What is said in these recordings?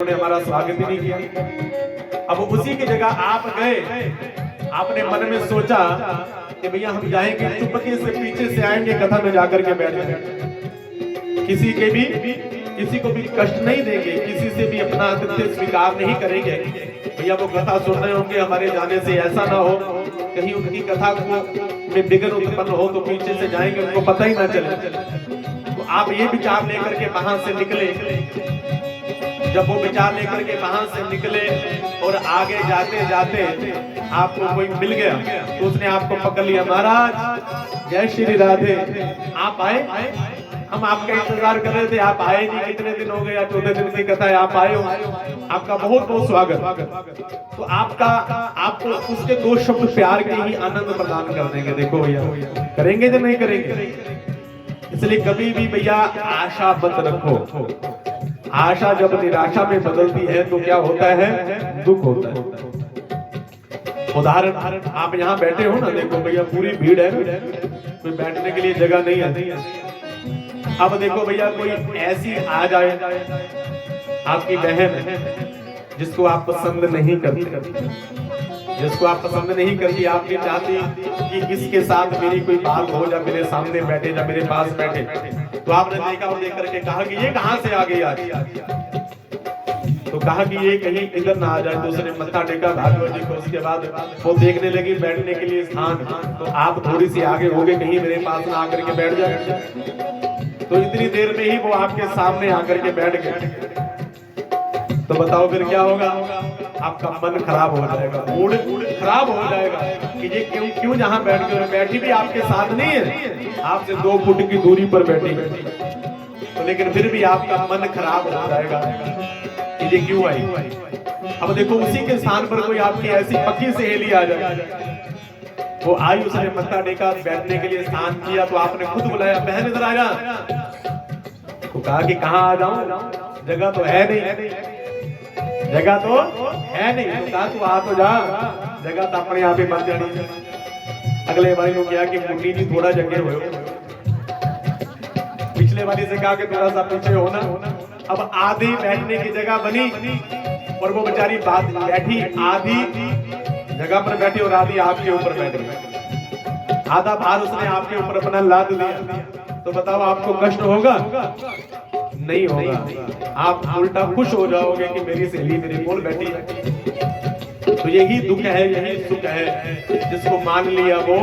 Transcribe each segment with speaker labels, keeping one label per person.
Speaker 1: उन्होंने हमारा स्वागत ही नहीं किया। अब उसी की जगह आप गए, आपने मन में सोचा कि भैया हम जाएंगे, चुपके से पीछे से आएंगे, कथा में जाकर के बैठ जाएंगे, किसी को भी कष्ट नहीं देंगे, किसी से भी अपना आतिथ्य स्वीकार नहीं करेंगे। भैया वो कथा सुन रहे होंगे, हमारे जाने से ऐसा ना हो कहीं उनकी कथा में विघ्न उत्पन्न हो तो पीछे से जाएंगे, उनको पता ही ना चले। तो आप ये विचार लेकर के वहां से निकले। जब वो विचार लेकर के वहां से निकले और आगे जाते जाते आपको कोई मिल गया तो उसने आपको पकड़ लिया। महाराज जय श्री राधे, आप आए, हम आपका इंतजार कर रहे थे, आप आए नहीं, कितने दिन हो गए, 14 दिन की कथा है, आप आए हो, आपका बहुत बहुत स्वागत। तो आपको उसके दो शब्द प्यार के ही आनंद प्रदान कर देंगे। देखो भैया करेंगे या नहीं करेंगे, इसलिए कभी भी भैया आशा मत रखो। आशा जब निराशा में बदलती है तो क्या होता है, दुख होता है। उदाहरण आप यहाँ बैठे हो ना, देखो भैया पूरी भीड़ है, कोई बैठने के लिए जगह नहीं है। अब देखो भैया कोई ऐसी आ जाए आपकी बहन जिसको आप पसंद नहीं करते, जिसको आप पसंद नहीं करती, आप ये चाहती कि इसके साथ मेरी कोई बात हो, जा मेरे सामने बैठे, जा मेरे पास बैठे, तो आपने देखा और देख करके कहा कि ये कहां से आ गई आज, तो कहा कि ये कहीं इधर ना आ जाए। दूसरे मत्था टेका भागवत जी को, उसके बाद वो देखने लगी बैठने के लिए स्थान, तो आप थोड़ी सी आगे हो गए, कहीं मेरे पास ना आकर के बैठ जाए। तो इतनी देर में ही वो आपके सामने आकर के बैठ गए, तो बताओ फिर क्या होगा, आपका मन खराब हो जाएगा, मूड खराब हो जाएगा कि ये क्यों जहां बैठी भी आपके साथ नहीं है, आपसे 2 फुट की दूरी पर बैठी है, तो लेकिन फिर भी आपका मन खराब हो जाएगा कि ये क्यों आई। अब देखो उसी के स्थान पर कोई आपकी ऐसी पक्की सहेली आ जाए, वो आई, उसने मत्था टेका, बैठने के लिए स्थान किया, तो आपने खुद बुलाया, बहन इधर आ जा, तो कहा कि कहाँ आ जाऊं, जगह तो है नहीं, जगह तो है नहीं, तो कहा तू आ तो जा, जगह तो अपने आप ही बन जानी। अगले भाई ने किया कि मुन्नी जी थोड़ा जगह हो, पिछले वाली से कहा कि थोड़ा सा पीछे होना। अब आधी बैठने की जगह बनी और वो बेचारी बात बैठी, आधी जगह पर बैठी और आधी आपके ऊपर बैठी, आधा भार उसने आपके ऊपर अपना लाद दिया, तो बताओ आपको कष्ट होगा? नहीं होगा, आप उल्टा खुश हो जाओगे कि मेरी सहेली मेरे बोल बैठी है। तो यही दुख है, यही सुख है, जिसको मान लिया वो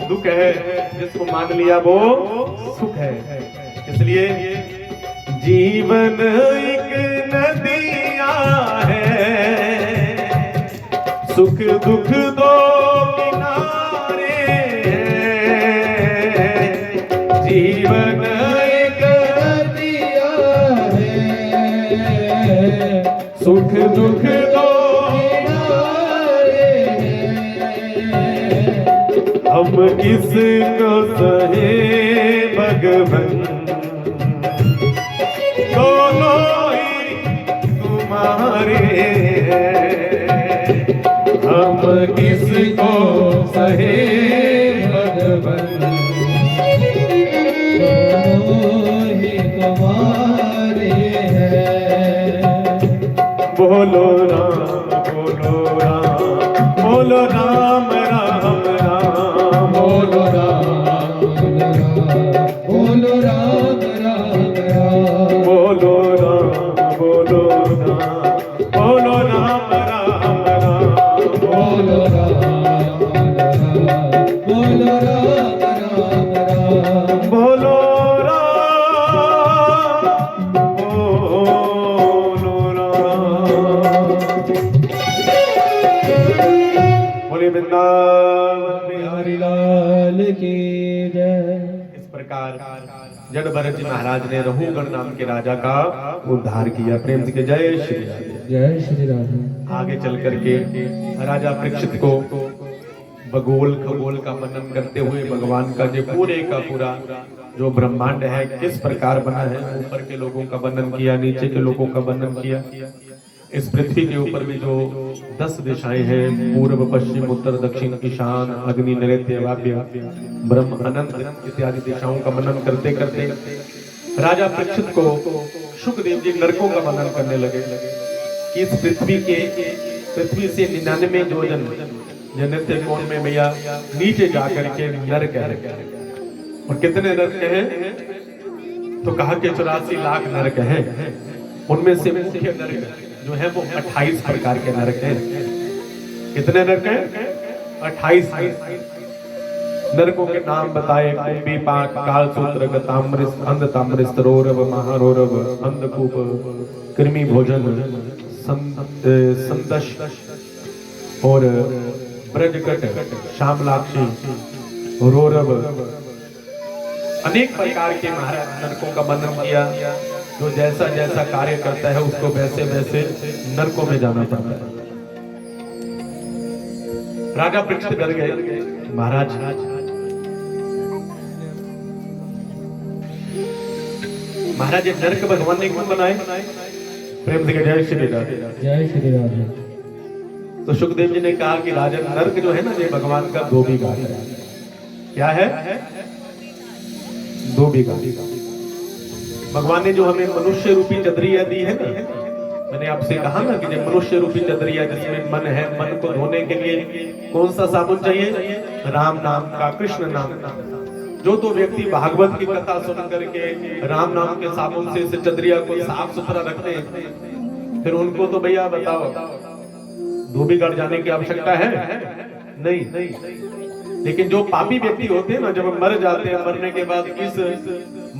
Speaker 1: दुख है, जिसको मान लिया वो सुख है। इसलिए जीवन एक नदिया है, सुख दुख दो किनारे हैं, जीवन एक नदिया है, सुख दुख दो किनारे हैं, हम किसको सहे भगवन, दोनों ही तुम्हारे हैं, हम किसको सहे भगवन, दोनों ही तुम्हारे हैं। बोलो राम बोलो राम, बोलो राम राम राम, बोलो राम बोलो राम राम राम, बोलो राम बोलो राम, बोलो राम राम राम, बोलो राम बोलो राम राम राम, बोलो वृंदावन बिहारी लाल की जय। इस प्रकार जड़ भरत जी महाराज ने रघुगण नाम के राजा का उद्धार किया। प्रेम से जय श्री राधे, जय श्री राधे। आगे चल करके राजा परीक्षित को भगोल खगोल का वर्णन करते हुए भगवान का जो पूरे का पूरा जो ब्रह्मांड है किस प्रकार बना है, ऊपर के लोगों का वर्णन किया, नीचे के लोगों का वर्णन किया। इस पृथ्वी के ऊपर भी जो 10 दिशाएं हैं, पूर्व पश्चिम उत्तर दक्षिण ईशान अग्नि नैऋत्य वायव्य ब्रह्म अनंत इत्यादि दिशाओं का वर्णन करते करते राजा परीक्षित को सुखदेव जी नरकों का वर्णन करने लगे। कि इस पृथ्वी से 99 योजन जन्नत कोण में भैया नीचे जाकर के नरक है। और कितने नरक हैं? तो कहा कि 84 लाख नरक हैं। उनमें से मुख्य नरक जो है वो 28 प्रकार के नरक हैं। कितने नरक हैं? 28 नरकों के नाम बताए। कुंभी, पाक, कालसूत्र, गतामृत, अंधतामृत, रोरव, महारोरव, अंधकूप, कृमि भोजन, संदश और ब्रजकट, श्यामलाक्षी, रोरव, अनेक प्रकार के महाराज नरकों का वर्णन किया। जो जैसा जैसा कार्य करता है उसको वैसे वैसे नरकों में जाना पड़ता है। राजा परीक्षित डर गए। महाराज महाराज ये नरक भगवान ने क्यों बनाए? प्रेम से जय श्री राम।
Speaker 2: जय श्री राम।
Speaker 1: तो सुखदेव जी ने कहा कि राजन नरक जो है ना ये भगवान का धोबी घाट है। क्या है? धोबी घाट। भगवान ने जो हमें मनुष्य रूपी चदरिया दी है ना, मैंने आपसे कहा ना कि जब मनुष्य रूपी चदरिया जिसमें मन है, मन को धोने के लिए कौन सा साबुन चाहिए? राम नाम का, कृष्ण नाम का। जो तो व्यक्ति भागवत की कथा सुन करके राम नाम के साबुन से इस चदरिया को साफ सुथरा रखते हैं, फिर उनको तो भैया बताओ धोबी घाट जाने की आवश्यकता है नहीं। लेकिन जो पापी व्यक्ति होते हैं ना, जब मर जाते हैं, मरने के बाद इस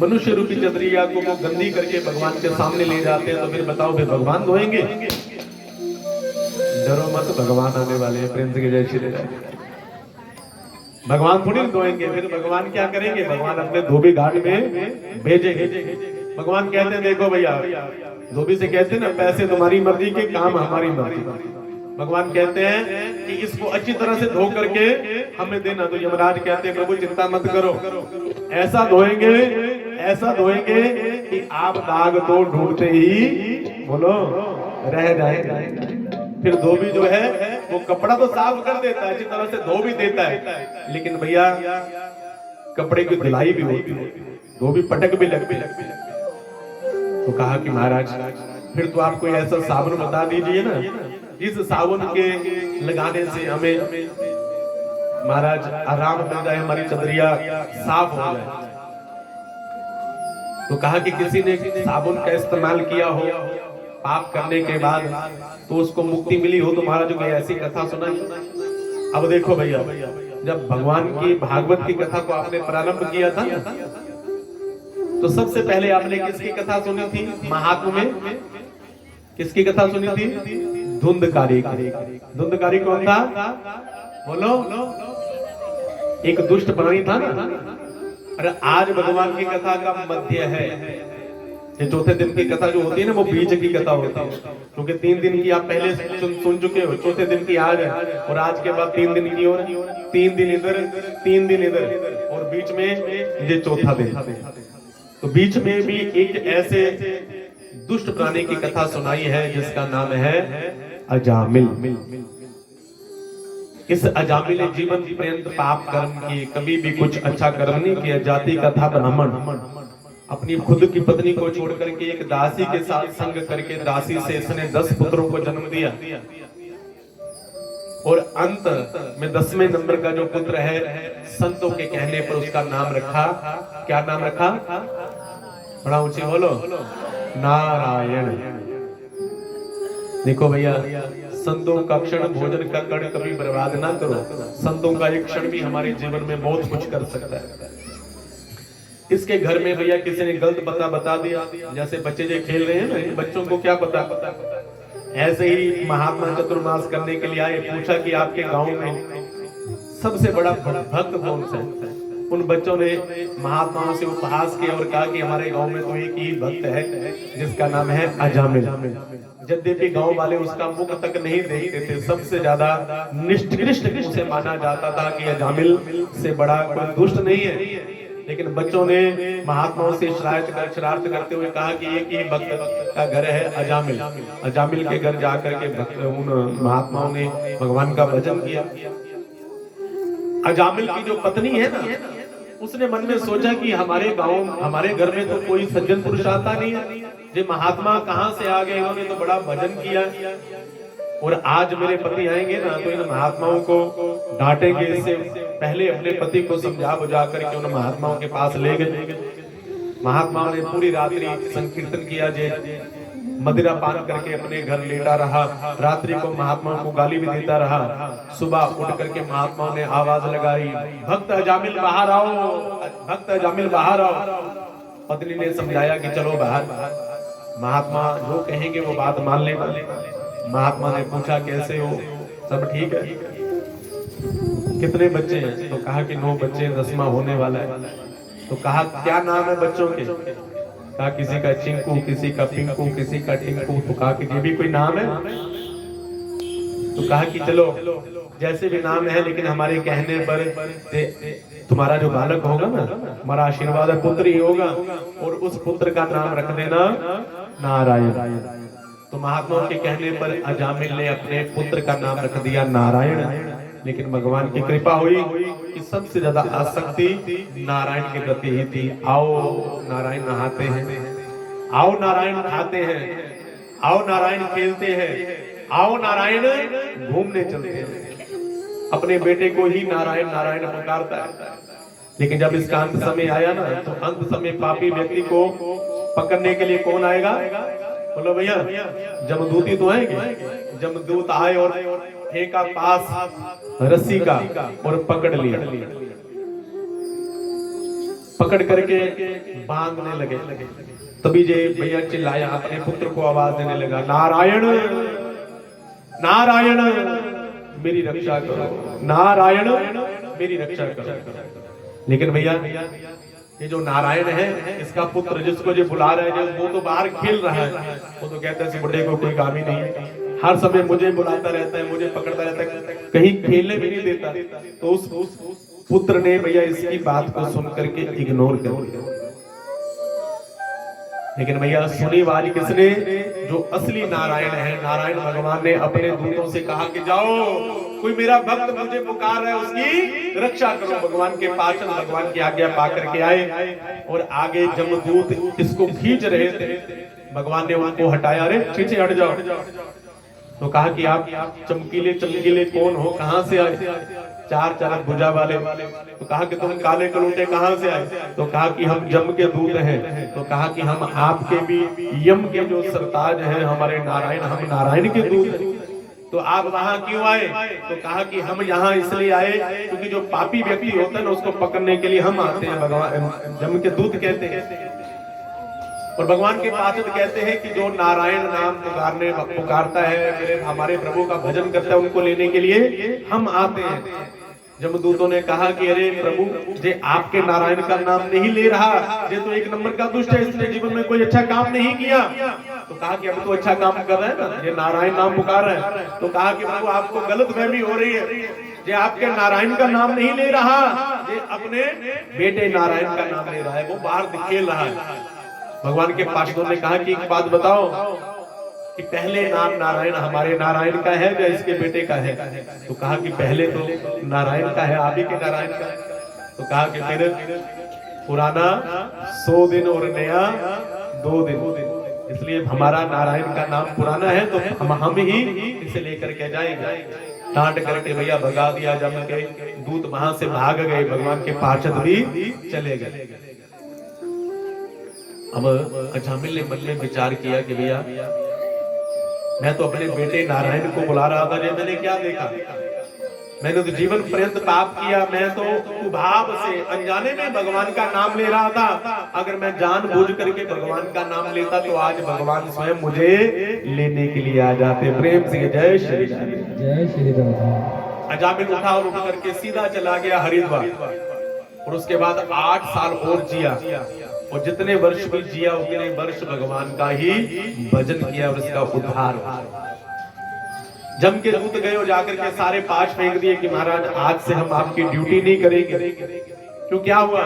Speaker 1: मनुष्य रूपी चदरिया को वो गंदी करके भगवान के सामने ले जाते हैं, तो फिर बताओ फिर भगवान धोएंगे? डरो मत, भगवान आने वाले हैं। प्रेम से जय श्री राम। भगवान थोड़ी धोएंगे, फिर भगवान क्या करेंगे? भगवान अपने धोबी घाट में भेजेंगे। भगवान कहते हैं देखो भैया, धोबी से कहते हैं ना पैसे तुम्हारी मर्जी के, काम हमारी मर्जी। भगवान कहते हैं कि इसको अच्छी तरह से धो करके हमें देना। तो यमराज कहते हैं प्रभु चिंता मत करो, ऐसा धोएंगे कि आप दाग तो ढूंढते ही बोलो रह जाए। फिर धोबी जो है वो कपड़ा तो साफ कर देता है, अच्छी तरह से धो भी देता है, लेकिन भैया कपड़े की धुलाई भी होती है, धोबी पटक भी लगती है। तो कहा कि महाराज फिर तो आप कोई ऐसा साबुन बता दीजिए ना, इस साबुन के लगाने से हमें महाराज आराम मिल जाए, हमारी चदरिया साफ हो जाए। तो कहा कि किसी ने साबुन का इस्तेमाल किया हो पाप करने के बाद तो उसको मुक्ति मिली हो, तो महाराज को ऐसी कथा सुनाई। अब देखो भैया, जब भगवान की भागवत की कथा को आपने प्रारंभ किया था तो सबसे पहले आपने किसकी कथा सुनी थी? महात्मा में किसकी कथा सुनी थी? धुंधकारी। धुंधकारी कौन था? बोलो। एक दुष्ट प्राणी था ना। अरे आज भगवान की कथा का मध्य है। ये चौथे दिन की कथा जो होती है ना, वो बीच की कथा होती है, क्योंकि 3 दिन की आप पहले सुन चुके हो। चौथे दिन की आज है और आज के बाद 3 दिन की और 3 दिन इधर 3 दिन इधर और बीच में ये चौथा दिन। तो बीच में भी एक ऐसे दुष्ट प्राणी की कथा सुनाई है जिसका नाम है अजामिल। इस अजामिल ने जीवन पर्यंत पाप कर्म किए, कभी भी कुछ अच्छा कर्म नहीं किया। जाति का था ब्राह्मण। अपनी खुद की पत्नी को छोड़ करके एक दासी के साथ संग करके दासी से इसने 10 पुत्रों को जन्म दिया और अंत में 10वें नंबर का जो पुत्र है, संतों के कहने पर उसका नाम रखा। क्या नाम रखा? बड़ा ऊंची बोलो, नारायण। देखो भैया, संतों का क्षण भोजन का कण कभी बर्बाद ना करो। संतों का एक क्षण भी हमारे जीवन में बहुत कुछ कर सकता है। इसके घर में भैया किसी ने गलत बता दिया, जैसे बच्चे जो खेल रहे हैं ना, बच्चों को क्या पता। ऐसे ही महात्मा चतुर्मास करने के लिए आए, पूछा कि आपके गांव में सबसे बड़ा भक्त कौन सा है? उन बच्चों ने महात्माओं से उपहास किया और कहा कि हमारे गांव में तो एक ही भक्त है जिसका नाम है अजामिल। यद्यपि गांव वाले उसका मुख तक नहीं देखते थे, सबसे ज्यादा निष्कृष्ट उसे माना जाता था कि अजामिल से बड़ा कोई दुष्ट नहीं है। लेकिन बच्चों ने महात्माओं से शरारत करते हुए कहा कि एक ही भक्त का घर है अजामिल। अजामिल के घर जाकर के उन महात्माओं ने भगवान का भजन किया। अजामिल की जो पत्नी है ना, उसने मन में सोचा कि हमारे गांव हमारे घर में तो कोई सज्जन पुरुष आता नहीं है, ये महात्मा कहाँ से आ गए, इन्होंने तो बड़ा भजन किया और आज मेरे पति आएंगे ना तो इन महात्माओं को डांटेंगे। इससे पहले अपने पति को समझा बुझा करके उन महात्माओं के पास ले गए। महात्माओं ने पूरी रात्रि संकीर्तन किया, जे मदिरा पान करके अपने घर लेटा रहा। रात्रि को महात्माओं को गाली भी देता रहा। सुबह उठ करके महात्माओं ने आवाज लगाई, भक्त अजामिल बाहर आओ, भक्त अजामिल बाहर आओ। पत्नी ने समझाया कि चलो बाहर, महात्मा जो कहेंगे वो बात मान लेगा। महात्मा ने पूछा कैसे हो, सब ठीक है, कितने बच्चे हैं? तो कहा कि 9 बच्चे, 10वां होने वाला है। तो कहा क्या नाम है बच्चों के? कहा किसी का चिंकू, किसी का पिंकू, किसी का टिंकू। तो कहा कि ये भी कोई नाम है? तो कहा कि चलो जैसे भी नाम है, लेकिन हमारे कहने पर तुम्हारा जो बालक होगा ना, हमारा आशीर्वाद पुत्र ही होगा और उस पुत्र का नाम रख देना नारायण। तो महात्माओं के कहने पर अजामिल ने अपने पुत्र का नाम रख दिया नारायण। लेकिन भगवान की कृपा हुई कि सबसे ज्यादा आसक्ति नारायण के प्रति ही थी। आओ नारायण नहाते हैं, आओ नारायण खाते हैं, आओ नारायण खेलते हैं, आओ नारायण घूमने चलते हैं। अपने बेटे को ही नारायण नारायण पुकारता है। लेकिन जब इसका अंत समय आया ना, तो अंत समय पापी व्यक्ति को पकड़ने के लिए कौन आएगा? बोलो भैया, जमदूती तो आएंगे। जमदूत आए और फेंका पास रस्सी का और पकड़ लिया। पकड़ करके बांधने लगे। तभी जे भैया चिल्लाया, अपने पुत्र को आवाज देने लगा, नारायण नारायण मेरी रक्षा करो, नारायण मेरी रक्षा करो। लेकिन भैया ये जो नारायण है, इसका पुत्र जिसको जो बुला रहा है, वो तो बाहर खेल रहा है। वो तो कहता है बुढ़े को कोई काम ही नहीं है, हर समय मुझे बुलाता रहता है, मुझे पकड़ता रहता है, कहीं खेलने भी नहीं देता। तो उस पुत्र ने भैया इसकी बात को सुन करके इग्नोर कर दिया। लेकिन भैया सुनी बात किसने? जो असली नारायण है। नारायण भगवान ने अपने दूतों से कहा कि जाओ, कोई मेरा भक्त मुझे पुकार रहा है, उसकी रक्षा करो। भगवान के पाचन भगवान की आज्ञा पा करके आए और आगे जमदूत इसको खींच रहे थे। भगवान ने उनको हटाया, अरे पीछे हट जाओ। तो कहा कि आप चमकीले चमकीले कौन हो, कहां से आए? 4 चरक भुजा वाले। तो कहा कि तुम काले कलूटे कहां से आए? तो कहा कि हम जम के दूत हैं। तो कहा कि हम आपके भी यम के जो सरताज हैं, हमारे नारायण, हम नारायण के दूत हैं। तो आप वहां क्यों आए? तो कहा कि हम यहाँ इसलिए आए क्योंकि जो पापी व्यक्ति होता है ना, उसको पकड़ने के लिए हम आते हैं। भगवान जम के दूत कहते हैं। और भगवान के पार्षद कहते हैं कि जो नारायण नाम पुकारता है, हमारे प्रभु का भजन करता है, उनको लेने के लिए हम आते हैं। जमदूतों ने कहा कि अरे प्रभु, जे आपके नारायण का नाम नहीं ले रहा, ये तो एक नंबर का दुष्ट है, इसने जीवन में कोई अच्छा काम नहीं किया। तो कहा कि अब तो अच्छा काम कर रहा है ना, ये नारायण नाम पुकार रहा है। तो कहा कि प्रभु आपको गलतफहमी हो रही है, ये आपके नारायण का नाम नहीं ले रहा, ये अपने बेटे नारायण का नाम ले रहा है, वो बाहर खेल रहा है। भगवान के पार्षदों ने कहा कि एक बात बताओ कि पहले नाम नारायण हमारे नारायण का है या इसके बेटे का है? तो कहा कि पहले तो नारायण का है, आप ही के नारायण का। तो कहा कि फिर पुराना 100 दिन और नया 2 दिन, इसलिए हमारा नारायण का नाम पुराना है, तो हम ही इसे लेकर के जाएंगे। डांट करके भैया भगा दिया जम के। दूत वहां से भाग गए, भगवान के पार्षद भी चले गए। अब अजामिल ने मन में विचार किया कि भैया मैं तो अपने बेटे नारायण को बुला रहा था, मैंने क्या देखा? मैंने तो जीवन पर्यंत पाप किया। मैं तो कुभाव से अनजाने में भगवान का नाम ले रहा था। अगर मैं जानबूझ करके भगवान का नाम लेता तो आज भगवान स्वयं मुझे लेने के लिए आ जाते। प्रेम से जय श्री राम, जय श्री राम। अजामिल उठा और उठ करके सीधा चला गया हरिद्वार और उसके बाद 8 साल और जिया। और जितने वर्ष भी जिया उतने वर्ष भगवान का ही भजन किया और उसका उद्धार। जम के दूत गए और जाकर के सारे पाश फेंक दिए कि महाराज आज से हम आपकी ड्यूटी नहीं करेंगे। क्यों, क्या हुआ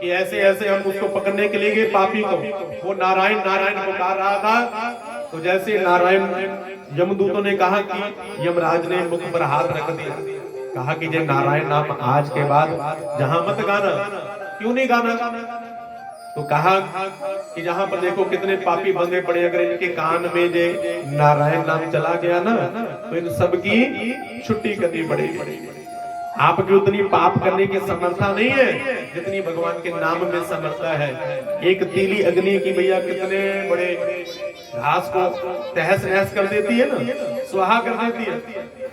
Speaker 1: कि ऐसे ऐसे हम उसको पकड़ने के लिए गए पापी को, वो नारायण नारायण पुकार रहा था। तो जैसे नारायण, यमदूतों ने कहा कि यमराज ने मुख पर हाथ रख दिया कहा कि ये नारायण नाम आज के बाद जहां मत गाना। क्यों नहीं गाना? तो कहा कि जहां पर देखो कितने पापी बंदे पड़े, अगर इनके कान में ये नारायण नाम चला गया ना तो इन सब की छुट्टी करनी पड़ेगी। आपकी उतनी पाप करने की समर्था नहीं है जितनी भगवान के नाम में समर्था है। एक तीली अग्नि की भैया कितने बड़े घास को तहस नहस कर देती है ना, स्वाहा कर देती है।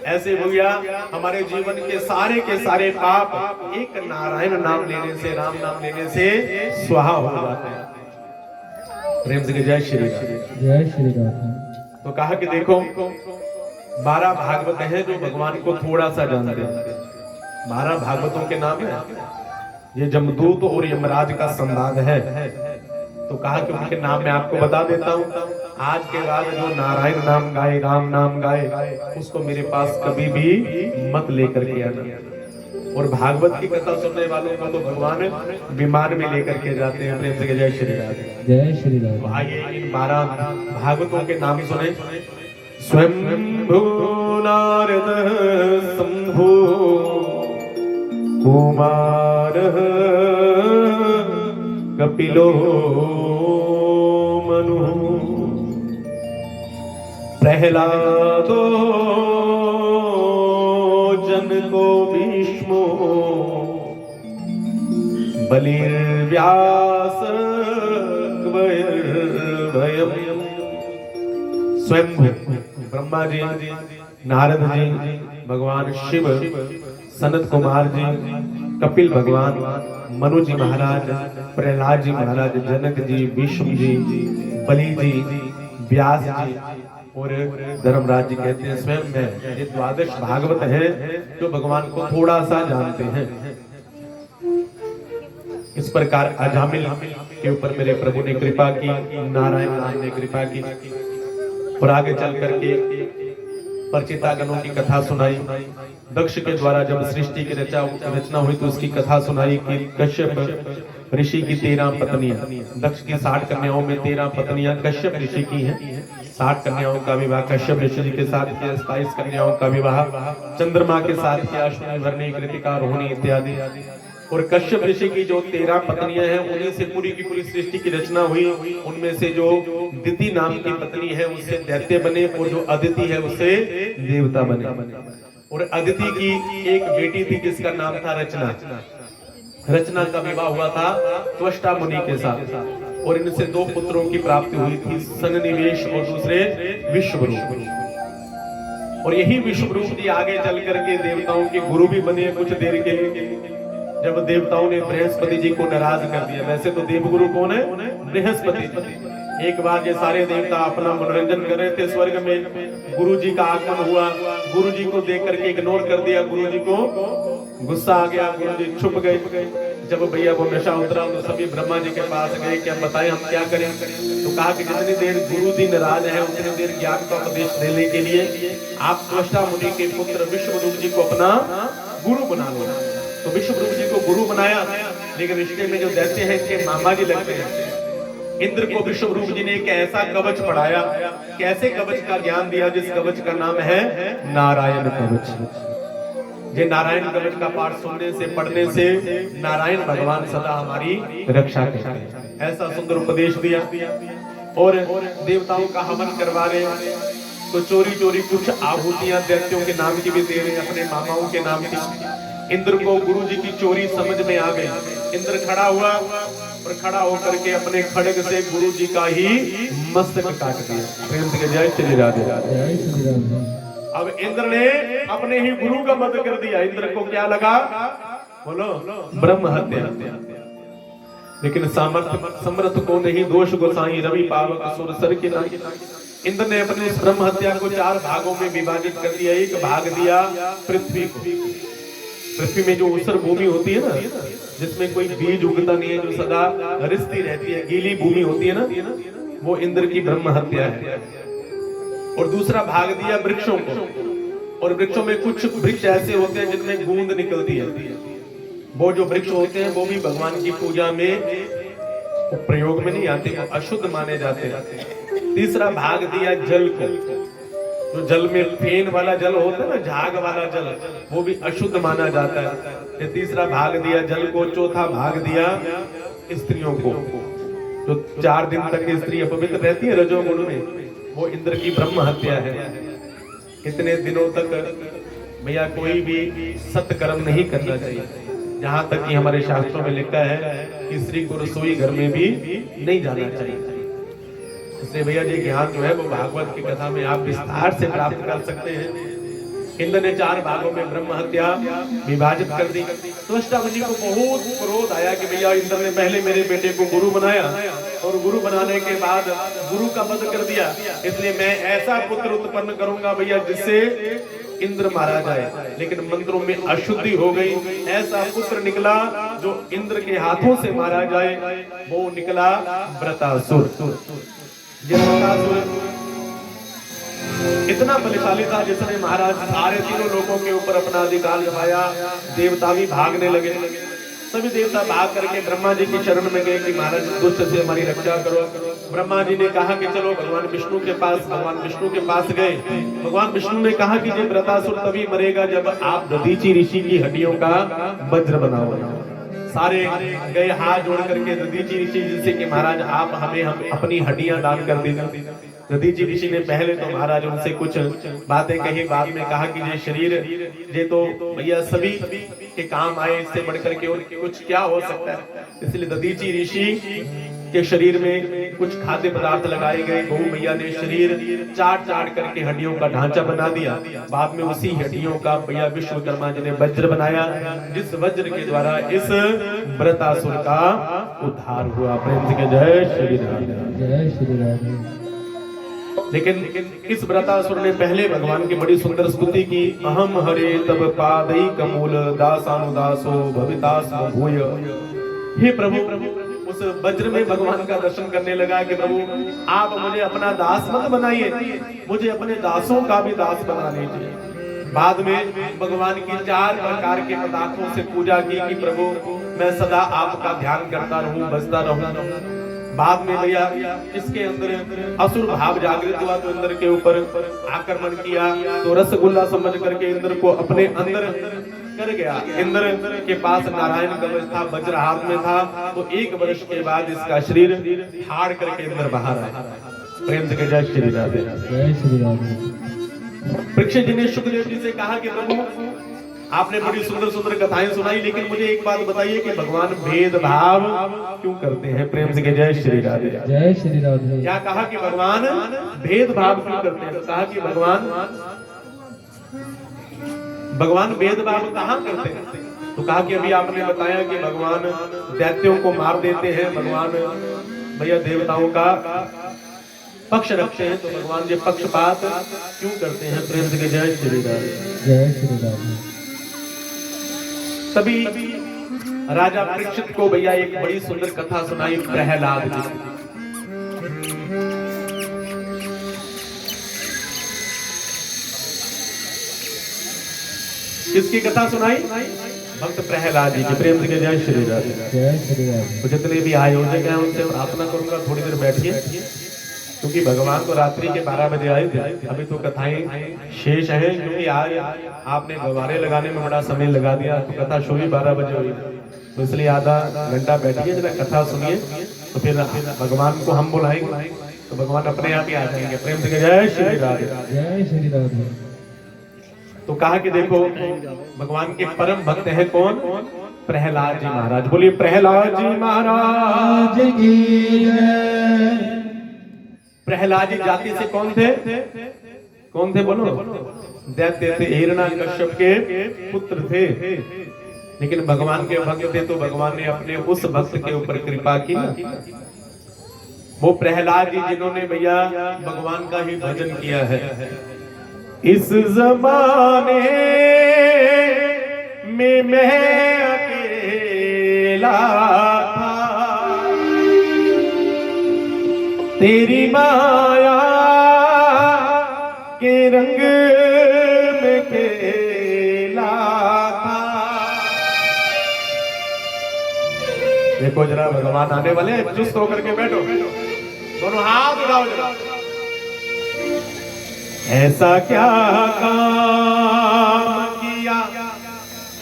Speaker 1: ऐसे भैया हमारे जीवन के सारे पाप एक नारायण नाम लेने से, राम नाम लेने से स्वाहा हो जाते हैं। प्रेम से जय श्री राम।
Speaker 2: जय श्री राम।
Speaker 1: तो कहा कि देखो 12 भागवत हैं जो भगवान को थोड़ा सा जानते हैं। 12 भागवतों के नाम है। ये जमदूत और यमराज का संवाद है। तो कहा कि उनके नाम मैं आपको बता देता हूँ। आज के बाद जो नारायण नाम गाए, राम नाम गाए, उसको मेरे पास कभी भी मत लेकर के आना। और भागवत की कथा सुनने वालों को तो भगवान विमान में लेकर के जाते हैं। प्रेम से जय श्री राम।
Speaker 2: जय श्री राम।
Speaker 1: तो आइए इन 12 भागवतों के नाम सुने। स्वयंभू नारद शंभु कुमार कपिलो मनु प्रहलादो जनको भीष्मो बलिर्व्यास भयम। स्वयं ब्रह्मा जी, नारद जी, भगवान शिव, सनत कुमार जी, कपिल भगवान, मनु जी महाराज, प्रहलाद जी महाराज, जनक जी, भीष्म जी, बलि जी, व्यास जी और धर्मराज जी कहते हैं स्वयं में। ये 12 भागवत हैं जो भगवान को थोड़ा सा जानते हैं। इस प्रकार अजामिल के ऊपर मेरे प्रभु ने कृपा की, नारायण नाम ने कृपा की। और आगे चल करके परिचिता गणों की कथा सुनाई। दक्ष के द्वारा जब सृष्टि की रचना हुई तो उसकी कथा सुनाई कि कश्यप ऋषि की 13 पत्नियां, दक्ष की 60 कन्याओं में 13 पत्नियां कश्यप ऋषि की हैं। 60 कन्याओं का विवाह कश्यप ऋषि जी के साथ किया। 27 कन्याओं का विवाह चंद्रमा के साथ किया, अश्विनी भरणी, कृतिका, रोहिणी इत्यादि। और कश्यप ऋषि की जो 13 पत्नियां हैं उन्हीं से पूरी की पूरी सृष्टि की रचना हुई। उनमें से जो दिति नाम की पत्नी है उससे दैत्य बने और जो अदिति है उससे देवता बने। और अदिति की एक बेटी थी जिसका नाम था रचना। रचना का विवाह हुआ था त्वष्टा मुनि के साथ और इनसे 2 पुत्रों की प्राप्ति हुई थी, सन्निवेश और दूसरे विश्वरूप। और यही विश्वरूप जी आगे चल करके देवताओं के गुरु भी बने कुछ देर के लिए। जब देवताओं ने बृहस्पति जी को नाराज कर दिया। वैसे तो देवगुरु कौन है? बृहस्पति। एक बार ये सारे देवता अपना मनोरंजन कर रहे थे स्वर्ग में, गुरु जी का आगमन हुआ। गुरु जी को देख करके इग्नोर कर दिया। गुरु जी को गुस्सा आ गया, गुरु जी छुप गए। जब भैया वो नशा उतरा तो सभी ब्रह्मा जी के पास गए कि हम बताएं हम क्या करें। तो कहा कि जितनी देर गुरु जी नाराज है उतनी देर ज्ञान का उपदेश देने के लिए आप त्वष्टा मुनि के पुत्र विश्वरूप जी को अपना गुरु बना लो। तो विश्वरूप जी को गुरु बनाया, लेकिन रिश्ते में जो दैत्य हैं इसके मामा जी लगते हैं। इंद्र को विश्वरूप जी ने एक ऐसा कवच पढ़ाया, कैसे कवच का ज्ञान दिया जिस कवच का नाम है नारायण कवच। ये नारायण कवच का पाठ सुनने से, पढ़ने से नारायण भगवान सदा हमारी रक्षा करते हैं। ऐसा सुंदर उपदेश दिया। और देवताओं का हवन करवा रहे तो चोरी चोरी कुछ आहुतियां दैत्यों के नाम की भी दे रहे, अपने मामाओं के नाम की। इंद्र को गुरु जी की चोरी समझ में आ गई। इंद्र खड़ा हुआ और खड़ा होकर के अपने खड्ग से गुरु जी का ही मस्तक काट दिया। प्रेम से जय श्री राधे। अब इंद्र ने अपने ही गुरु का वध कर दिया। इंद्र को क्या लगा? बोलो, ब्रह्म हत्या। लेकिन समर्थ को नहीं दोष गोसाई, रवि पावक सुर सर की नाई। इंद्र ने अपने इस ब्रह्म हत्या को 4 भागों में विभाजित कर दिया। एक भाग दिया पृथ्वी को। पृथ्वी में जो ऊसर भूमि होती है ना, जिसमें कोई बीज उगता नहीं है, जो सदा रिश्ती रहती है, गीली भूमि होती है ना, वो इंद्र की ब्रह्म हत्या है। और दूसरा भाग दिया वृक्षों को। और वृक्षों में कुछ वृक्ष ऐसे होते हैं जिनमें गूंद निकलती है। वो जो वृक्ष होते हैं वो भी भगवान की पूजा में प्रयोग में नहीं आते, वो अशुद्ध माने जाते हैं। तीसरा भाग दिया जल को। जो जल में फेन वाला जल होता है ना, झाग वाला जल, वो भी अशुद्ध माना जाता है। ये तीसरा भाग दिया जल को, चौथा भाग दिया स्त्रियों को। जो 4 दिन तक स्त्री अपवित्र रहती है रजोगुण में, वो इंद्र की ब्रह्म हत्या है। इतने दिनों तक भैया कोई भी सत्कर्म नहीं करना चाहिए। जहां तक कि हमारे शास्त्रों में लिखा है कि स्त्री को रसोई घर में भी नहीं जाना चाहिए। इसलिए भैया ये ज्ञान जो है वो भागवत की कथा में आप विस्तार से प्राप्त कर सकते हैं। इंद्र ने 4 भागों में ब्रह्म हत्या विभाजित कर दी। त्वष्टा मुनि को बहुत क्रोध आया कि भैया इंद्र ने पहले मेरे बेटे को गुरु बनाया और गुरु बनाने के बाद गुरु का वध कर दिया, इसलिए मैं ऐसा पुत्र उत्पन्न करूंगा भैया जिससे इंद्र मारा जाए। लेकिन मंत्रों में अशुद्धि हो गई, ऐसा पुत्र निकला जो इंद्र के हाथों से मारा जाए, वो निकला वृतासुर। इतना बलशाली था जिसने महाराज सारे तीनों लोगों के ऊपर अपना अधिकार जमाया। देवता भी भागने लगे, सभी देवता भाग करके ब्रह्मा जी की शरण में गए कि महाराज दुष्ट से हमारी रक्षा करो। ब्रह्मा जी ने कहा कि चलो भगवान विष्णु के पास। भगवान विष्णु के पास गए। भगवान विष्णु ने कहा कि ये वृतासुर तभी मरेगा जब आप दधीचि ऋषि की हड्डियों का वज्र बनाओ। सारे गए हाथ जोड़ करके दधीचि ऋषि जिनसे कि महाराज आप हमें अपनी हड्डियां दान कर दीजिए। दधीचि ऋषि ने पहले तो महाराज उनसे कुछ बातें कही, बाद में कहा कि ये शरीर ये तो भैया सभी के काम आए, इससे बढ़कर के और कुछ क्या हो सकता है। इसलिए दधीचि ऋषि के शरीर में कुछ खाद्य पदार्थ लगाए गए। गौ मैया ने शरीर चाट चाट करके हड्डियों का ढांचा बना दिया। बाद में उसी हड्डियों का भैया विश्वकर्मा जी ने वज्र बनाया, जिस वज्र के द्वारा इस वृतासुर का उद्धार हुआ। प्रेम से जय श्री राम, जय श्री राम। लेकिन इस वृतासुर ने पहले भगवान की बड़ी सुंदर स्तुति की। अहम हरे तब पादई कमूल दासानुदासो भवितास भूय। हे प्रभु, उस वज्र में भगवान का दर्शन करने लगा कि प्रभु आप मुझे अपना दास मत बनाइए, मुझे अपने दासों का भी दास बना लीजिए। बाद में भगवान की 4 प्रकार के पदार्थों से पूजा की कि प्रभु मैं सदा आपका ध्यान करता रहूं, बजता रहूं। बाद में भैया इसके अंदर असुर भाव जागृत हुआ तो इंद्र के ऊपर आक्रमण किया। तो रसगुल्ला समझ करके इंद्र को अपने अंदर कर गया। इंद्र के पास नारायण कवच था, वज्र हाथ में था। तो 1 वर्ष के बाद इसका शरीर फाड़ करके इंद्र बाहर आया। प्रेम से जय श्री राधे, जय श्री राधे। परीक्षित जी ने शुक्लदेव जी से कहा कि प्रभु आपने बड़ी सुंदर सुंदर कथाएं सुनाई, लेकिन मुझे एक बात बताइए कि भगवान भेदभाव क्यों करते हैं। प्रेम से जय श्री राधे, जय श्री राधे। क्या कहा कि भगवान भेदभाव क्यों करते हैं। तो कहा कि भगवान भेदभाव कहाँ करते हैं। तो कहा कि अभी आपने बताया कि भगवान दैत्यों को मार देते हैं, भगवान भैया देवताओं का पक्ष रखते हैं। तो भगवान ये पक्षपात क्यों करते हैं। प्रेम से जय श्री राधे, जय श्री राधे। तभी राजा परीक्षित को भैया एक बड़ी सुंदर कथा सुनाई प्रहलाद जी। किसकी कथा सुनाई। भक्त प्रहलाद जी की। प्रेम से जय श्री राधे, जय श्री राधे। तो जितने भी आयोजक हैं उनसे प्रार्थना करूंगा थोड़ी देर बैठिए, क्योंकि भगवान तो रात्रि के 12 बजे आए थे। अभी तो कथाएं शेष हैं, क्योंकि आज आपने गवारे लगाने में बड़ा समय लगा दिया। तो कथा शुरू 12 बजे हुई, तो इसलिए आधा घंटा बैठिए, जरा कथा सुनिए, तो फिर भगवान को हम बुलाएंगे तो भगवान अपने आप ही आ जाएंगे। प्रेम से जय श्री राधे, जय श्री राधे। तो कहा कि देखो भगवान के परम भक्त हैं कौन। प्रहलाद जी महाराज। बोलिए प्रहलाद जी महाराज की जय। प्रहलाद जी जाति से कौन थे। कौन थे बोलो। दैत्य थे, हिरण्यकश्यप के पुत्र थे। लेकिन भगवान के भक्त थे, तो भगवान ने अपने उस भक्त के ऊपर कृपा की। वो प्रहलाद जी जिन्होंने भैया भगवान का ही भजन किया है। इस जमाने में मैं अकेला था, तेरी माया के रंग में खेला था। देखो जरा भगवान आने वाले, चुस्त होकर के बैठो, दोनों हाथ उठाओ जरा। ऐसा क्या काम किया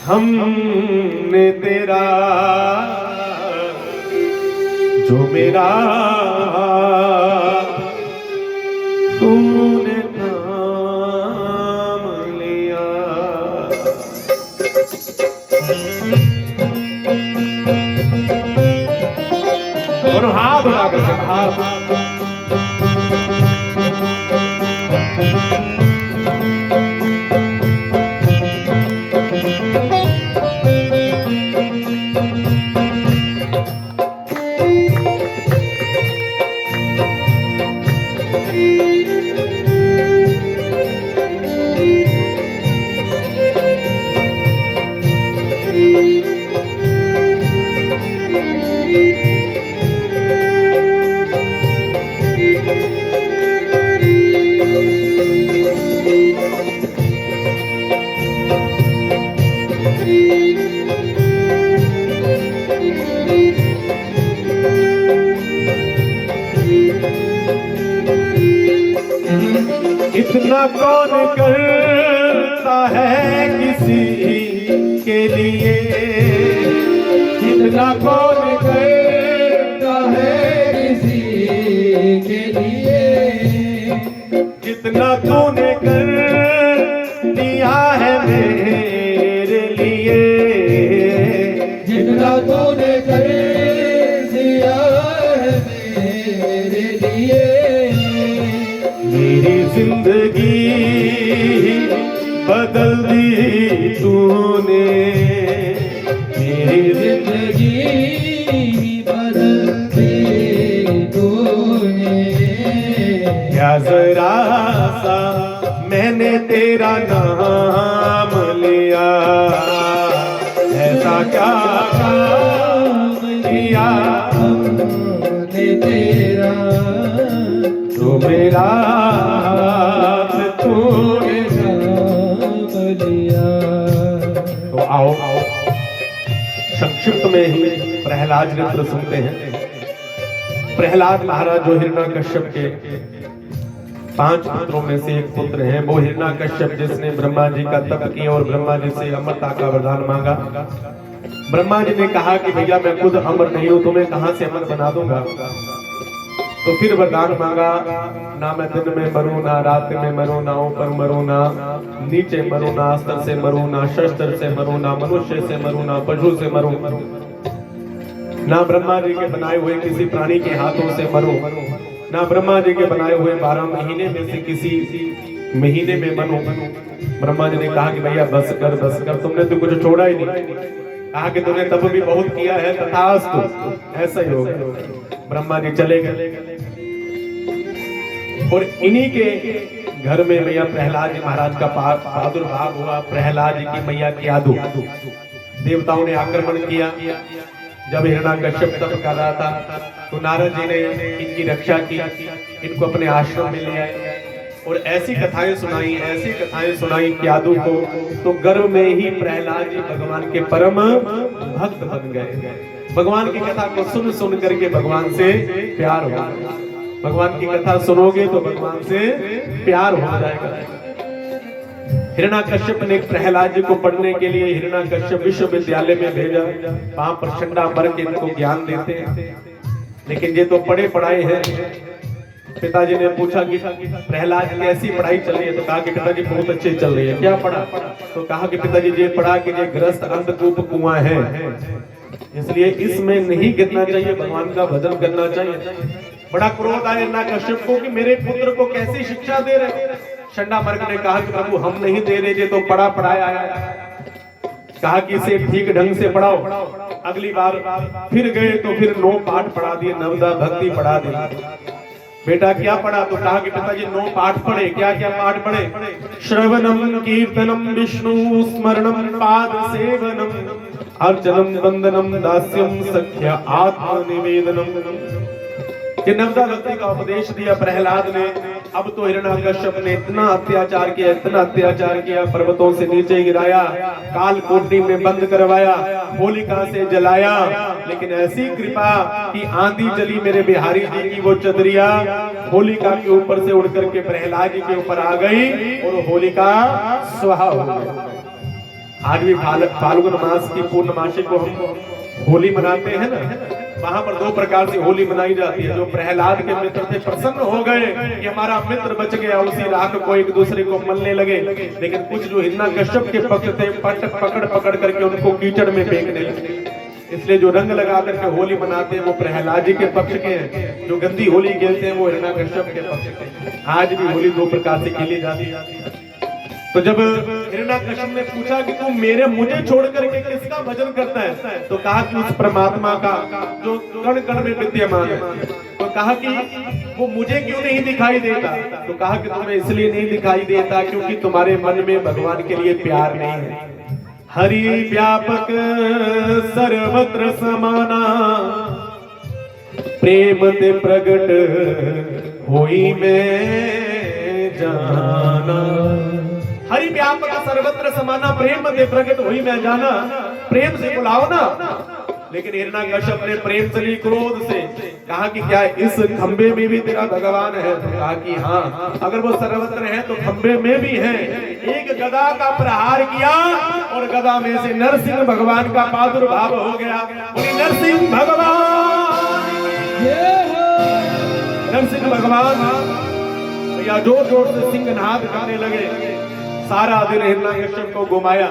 Speaker 1: हमने तेरा जो मेरा तूने थाम लिया। और हाथ उठाकर हाथ इतना कौन करता है किसी के लिए, इतना कौन करता है किसी के लिए, जितना तूने कर दिया है मेरे लिए, जितना तूने कर दिया है मेरे लिए। मेरी जिंदगी बदल दी तूने, मेरी जिंदगी बदल दी तूने। क्या जरा सा मैंने तेरा नाम लिया, ऐसा क्या काम किया हमने तेरा जो मेरा तूने थाम लिया। तो आओ संक्षिप्त में ही प्रहलाद चरित्र सुनते हैं। प्रहलाद महाराज जो हिरण्यकश्यप के 5 पुत्रों में से एक पुत्र हैं, वो हिरण्यकश्यप जिसने ब्रह्मा जी का तप किया और ब्रह्मा जी से अमरता का वरदान मांगा। ब्रह्मा जी ने कहा कि भैया मैं खुद अमर नहीं हूं, तुम्हें कहां से अमर बना दूंगा। तो फिर वरदान मांगा, ना मैं दिन में मरूं, ना रात में मरूं, ना ऊपर मरूं, ना नीचे मरूं, ना अस्त्र से मरूं, ना शस्त्र से मरूं, ना मनुष्य से मरूं, ना पशु से मरूं, ना ब्रह्मा जी के बनाए हुए किसी प्राणी के हाथों से मरूं, ना ब्रह्मा जी के बनाए हुए 12 महीने में से किसी महीने में मरूं। ब्रह्मा जी ने कहा कि भैया बस कर, तुमने तो कुछ छोड़ा ही नहीं। कहा कि तूने तब भी बहुत किया है, तथास्तु, ऐसा ही होगा। ब्रह्मा जी चले गए और इन्हीं के घर में मैया प्रहलाद जी महाराज का प्रादुर्भाव हुआ। प्रहलाद जी की मैया क्यादु, देवताओं ने आक्रमण किया। जब हिरण्यकश्यप तप कर रहा था तो नारद जी ने इनकी रक्षा की, इनको अपने आश्रम में ले आए और ऐसी कथाएं सुनाई क्यादु को। तो गर्भ में ही प्रहलाद जी भगवान के परम भक्त बन गए। भगवान की कथा को सुन करके भगवान से प्यार हो गया। भगवान की कथा सुनोगे तो भगवान से प्यार हो जाएगा। हिरण्यकश्यप ने प्रहलाद जी को पढ़ने के लिए हिरण्यकश्यप विश्वविद्यालय में भेजा। वहां पर चंडामर के इनको ज्ञान देते हैं, लेकिन ये तो पढ़े पढ़ाए हैं। पिताजी ने पूछा कि प्रहलाद कैसी पढ़ाई चल रही है, तो कहा कि पिताजी बहुत अच्छी चल रही है। क्या पढ़ा? तो कहा कि पिताजी ये पढ़ा कि ये ग्रस्त अंधकूप कुआं है, इसलिए इसमें नहीं गिरना चाहिए, भगवान का भजन करना चाहिए। बड़ा क्रोध आया हिरण्यकश्यप को कि मेरे पुत्र को कैसी शिक्षा दे रहे। चंडामर्क ने कहा कि प्रभु हम नहीं दे रहे, तो पढ़ा पढ़ाया आया। कहा कि इसे ठीक ढंग से पढ़ाओ। अगली बार फिर गए तो फिर 9 पाठ पढ़ा दिए, नवदा भक्ति पढ़ा दी। बेटा क्या पढ़ा? तो कहा कि पिताजी 9 पाठ पढ़े। क्या क्या पाठ पढ़े? श्रवणम कीर्तनम विष्णु स्मरणम पाद सेवनम अर्चनम वंदनम दास्यम सख्य आत्मनिवेदनम। ये नवदा भक्ति का उपदेश दिया प्रहलाद ने। अब तो हिरण्यकश्यप ने इतना अत्याचार किया, पर्वतों से नीचे गिराया, काल कोठरी में बंद करवाया, होलिका से जलाया। लेकिन ऐसी कृपा कि आंधी चली मेरे बिहारी जी की वो चदरिया होलिका के ऊपर से उड़ करके प्रहलाद जी के ऊपर आ गई और होलिका स्वाहा हो गई। आज भी फाल्गुन मास की पूर्णमासी को हम होली मनाते हैं ना, वहां पर दो प्रकार से होली मनाई जाती है। जो प्रहलाद के मित्र थे प्रसन्न हो गए कि हमारा मित्र बच गया, उसी राख को एक दूसरे को मलने लगे। लेकिन कुछ जो हिरण्यकश्यप के भक्त थे पकड़ पकड़ करके उनको कीचड़ में फेंकने लगे। इसलिए जो रंग लगा करके होली मनाते हैं वो प्रहलाद जी के पक्ष के हैं, जो गंदी होली खेलते हैं वो हिरण्यकश्यप के पक्ष के। आज भी होली दो प्रकार से खेली जाती है। तो जब हिरण्यकश्यप ने पूछा कि तू मुझे छोड़ करके किसका भजन करता है, तो कहा कि उस परमात्मा का जो कण कण में विद्यमान है। तो कहा कि वो मुझे क्यों नहीं दिखाई देता, तो कहा कि तुम्हें इसलिए नहीं दिखाई देता क्योंकि तुम्हारे मन में भगवान के लिए प्यार नहीं है। हरि व्यापक सर्वत्र समाना, प्रेम ते प्रगट होई मैं जाना। हरि व्यापक सर्वत्र समाना, प्रेम ते प्रगट होई मैं जाना। प्रेम से बुलाओ ना। लेकिन हिरण्यकश्यप ने प्रेम से नहीं क्रोध से कहा कि क्या इस खंबे में भी तेरा भगवान है, तो कहा कि हाँ, अगर वो सर्वत्र है तो खंबे में भी है। एक गदा का प्रहार किया और गदा में से नरसिंह भगवान का प्रादुर्भाव हो गया। नरसिंह भगवान, नरसिंह भगवान भैया जोर जोर से सिंहनाद करने लगे। सारा दिन हिरण्यकश्यप को घुमाया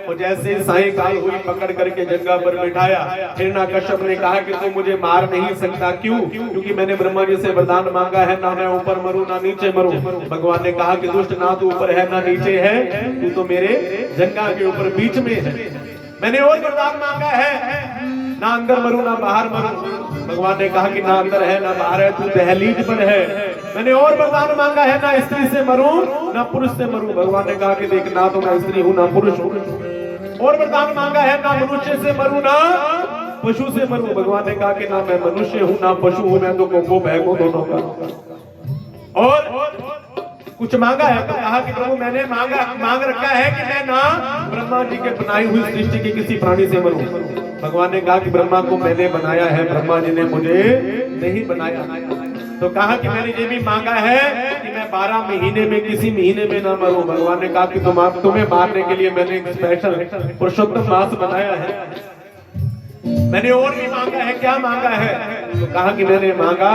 Speaker 1: और जैसे सायंकाल हुई पकड़ करके जंगा पर बिठाया। हिरण्यकश्यप ने कहा कि तू मुझे मार नहीं सकता, क्यों? क्योंकि मैंने ब्रह्मा जी से वरदान मांगा है, ना मैं ऊपर मरूं ना नीचे मरूं। भगवान ने कहा कि दुष्ट, ना तू ऊपर है ना नीचे है, तू तो मेरे जंगा के ऊपर बीच में है। मैंने और वरदान मांगा है, ना अंदर मरूं ना बाहर मरूं। भगवान ने कहा कि ना अंदर है ना बाहर है, तू दहलीज पर है। मैंने और वरदान मांगा है, ना स्त्री से मरूं ना पुरुष से मरूं। भगवान ने कहा कि देख, ना तो मैं स्त्री हूं ना पुरुष हूं। और वरदान मांगा है, ना मनुष्य से मरूं ना पशु से मरूं। भगवान ने कहा कि ना मैं मनुष्य हूं ना पशु हूं, मैं तो कोको भैगो दोनों का। और कुछ मांगा है, तो कहा कि प्रभु मैंने मांग रखा है कि मैं ना ब्रह्मा जी के बनाई हुई सृष्टि के किसी प्राणी से मरूं। भगवान ने कहा कि ब्रह्मा को मैंने बनाया है, ब्रह्मा जी ने मुझे नहीं बनाया। तो कहा कि मैंने ये भी मांगा है कि मैं 12 महीने में किसी महीने में ना मरूं। भगवान ने कहा कि तुम्हें मारने के लिए मैंने एक स्पेशल पुरुषोत्तम मास बनाया है। मैंने और भी मांगा है, क्या मांगा है? तो कहा कि मैंने मांगा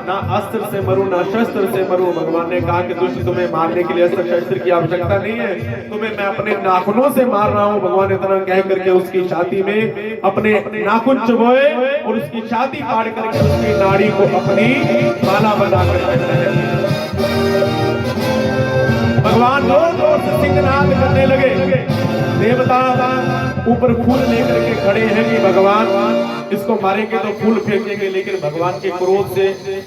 Speaker 1: ना अस्त्र से मरूं ना शस्त्र से मरूं। भगवान ने कहा कि दुष्ट, तुम्हें मारने के लिए अस्त्र शस्त्र की आवश्यकता नहीं है, तुम्हें मैं अपने नाखूनों से मार रहा हूं। भगवान ने इतना कह करके उसकी छाती में अपने नाखून चुभोए और उसकी छाती फाड़ करके उसकी नाड़ी को अपनी माला बनाकर भगवान जोर जोर से सिंहनाद करने लगे। देवता ऊपर फूल लेकर के खड़े हैं कि भगवान इसको मारेंगे तो फूल फेंकेंगे। लेकिन भगवान के क्रोध से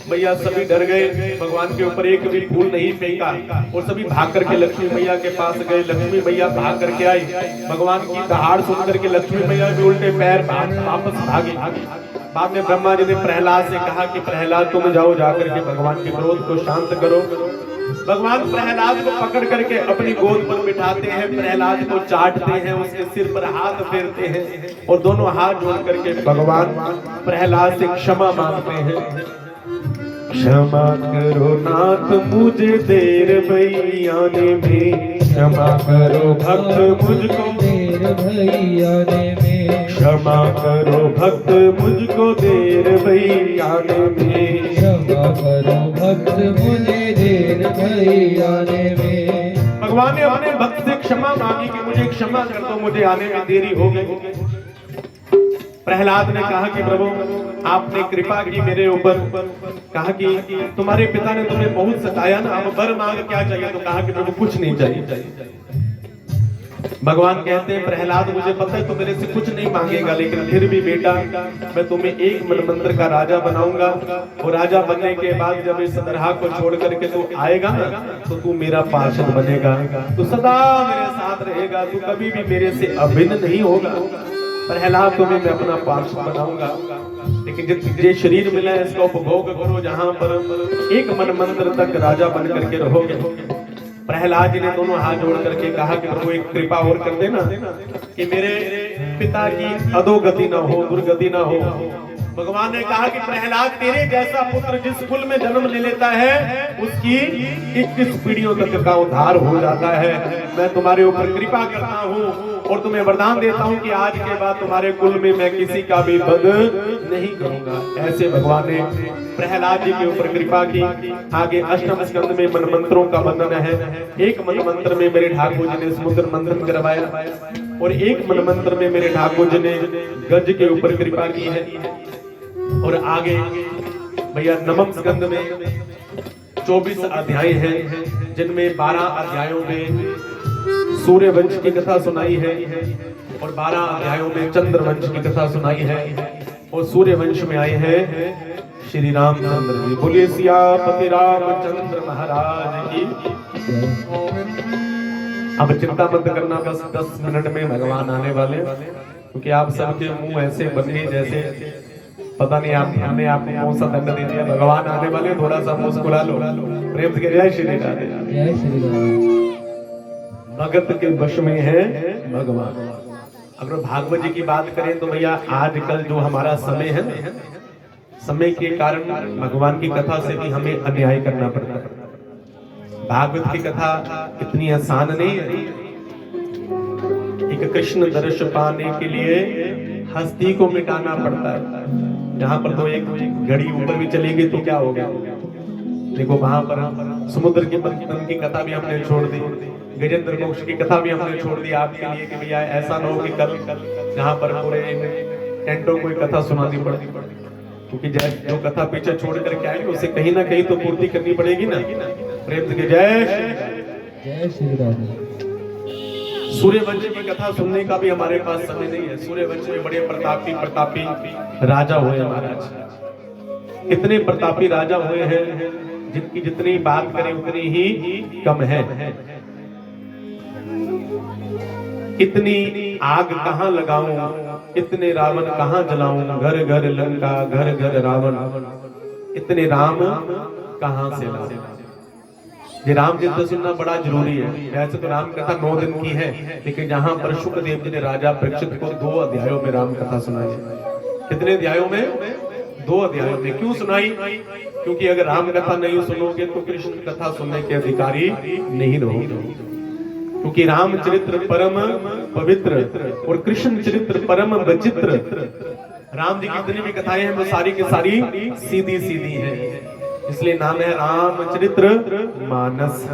Speaker 1: भैया सभी डर गए, भगवान के ऊपर एक भी फूल नहीं फेंका और सभी भाग करके लक्ष्मी मैया के पास गए। लक्ष्मी मैया भाग करके आई, भगवान की दहाड़ सुन करके लक्ष्मी मैया भी उल्टे पैर वापस भागी। बाद में ब्रह्मा जी ने प्रहलाद से कहा कि प्रहलाद तुम जाओ, जाकर के भगवान के क्रोध को शांत करो। भगवान प्रहलाद को पकड़ करके अपनी गोद पर बिठाते हैं, प्रहलाद को चाटते हैं, उसके सिर पर हाथ फेरते हैं और दोनों हाथ जोड़ करके भगवान प्रहलाद से क्षमा मांगते हैं। क्षमा करो नाथ मुझे देर भई आने में, क्षमा करो भक्त मुझको देर भई आने में, क्षमा करो भक्त मुझको देर भई आने में, क्षमा करो भक्त मुझे देर भई आने में। भगवान ने अपने भक्त से क्षमा मांगी कि मुझे क्षमा कर दो, मुझे आने में देरी हो गई। प्रहलाद ने कहा कि प्रभु आपने कृपा की मेरे ऊपर, कहा कि तुम्हारे पिता ने तुम्हें बहुत सताया ना, अब वर मांग क्या चाहिए? तो कहा कि प्रभु कुछ नहीं चाहिए। भगवान कहते हैं प्रहलाद मुझे पता है तू मेरे से कुछ नहीं मांगेगा, लेकिन फिर भी बेटा मैं तुम्हें एक मनमंत्र का राजा बनाऊंगा और राजा बनने के बाद जब इस दरगाह को छोड़ करके तू आएगा ना तो तू मेरा पार्षद बनेगा, तू सदा मेरे साथ रहेगा, तू कभी भी मेरे से अभिन्न नहीं होगा। प्रहलाद तुम्हें मैं अपना पार्षद बनाऊंगा, लेकिन ये शरीर मिला है इसका उपभोग करो, जहां पर एक मनमंत्र तक राजा बन करके रहोगे। प्रहलाद जी ने दोनों हाथ जोड़ करके कहा कि प्रभु एक कृपा और कर देना कि मेरे पिता की अधोगति ना हो, दुर्गति ना हो। भगवान ने कहा कि प्रहलाद तेरे जैसा पुत्र जिस कुल में जन्म ले लेता है उसकी 21 पीढ़ियों तक का उद्धार हो जाता है। मैं तुम्हारे ऊपर कृपा करता हूँ और तुम्हें वरदान देता हूँ कि आज के बाद तुम्हारे कुल में मैं किसी का भी वध नहीं करूंगा। ऐसे भगवान ने प्रहलाद जी के ऊपर कृपा की। आगे अष्टम स्कंद में मन मंत्रों का वर्णन है। एक मन मंत्र में मेरे ठाकुर जी ने समुद्र मंथन करवाया और एक मन मंत्र में मेरे ठाकुर जी ने गज के ऊपर कृपा की है। और आगे भैया नवम स्कंद में 24 अध्याय हैं, जिनमें 12 अध्यायों में सूर्य वंश की कथा सुनाई है और 12 अध्यायों में चंद्र वंश की कथा सुनाई है। और सूर्य वंश में आए हैं श्री रामचंद्र जी। बोलिए सियापति रामचंद्र महाराज की। अब चिंता मत करना, बस 10 मिनट में भगवान आने वाले, क्योंकि आप सबके मुंह ऐसे बने जैसे पता नहीं हमने आपको कौन सा दंड दे दिया। भगवान आने वाले, थोड़ा सा मुस्कुरा लो, प्रेम से जय श्री राधे। जय श्री राधे। भगत के वश में है भगवान। अगर भागवत जी की बात करें तो भैया आजकल जो हमारा समय है ना, समय के कारण भगवान की कथा से भी हमें अन्याय करना पड़ता है। भागवत की कथा इतनी आसान नहीं है। एक कृष्ण दर्श पाने के लिए हस्ती को मिटाना पड़ता है। यहाँ पर तो एक घड़ी ऊपर भी चलेगी तो क्या होगा। देखो वहां पर समुद्र के मंथन की कथा भी हमने छोड़ दी, गजेंद्र मोक्ष की कथा भी हमने छोड़ दी आपके लिए कि भैया ऐसा ना हो कि कल यहाँ पर पूरे टेंटों को कथा सुनानी पड़ती, क्योंकि जो कथा पीछे छोड़ करके आएगी उसे कहीं ना कहीं तो पूर्ति करनी पड़ेगी ना। प्रेम से जय श्री राधे। सूर्यवंश की कथा सुनने का भी हमारे पास समय नहीं है। सूर्यवंश में बड़े प्रतापी राजा हुए महाराज। इतने प्रतापी राजा हुए हैं जिनकी जितनी बात करें उतनी ही कम है। इतनी आग कहां लगाऊं, इतने रावण कहां जलाऊं, घर घर लंका घर घर रावण, इतने राम कहां से लाऊं। ये राम चरित्र सुनना बड़ा जरूरी है। वैसे तो राम कथा 9 दिन की है, लेकिन जहां पर शुक्रदेव जी ने राजा परीक्षित को 2 अध्यायों में राम कथा सुनाई। कितने अध्यायों में? 2 अध्यायों में। क्यों सुनाई? क्योंकि अगर राम कथा नहीं सुनोगे तो कृष्ण कथा सुनने के अधिकारी नहीं रहोगे। क्योंकि राम चरित्र परम पवित्र और कृष्ण चरित्र परम विचित्र। राम जी की जितनी भी कथाएं हैं वो सारी की सारी सीधी सीधी हैं, इसलिए नाम है रामचरित्र मानस।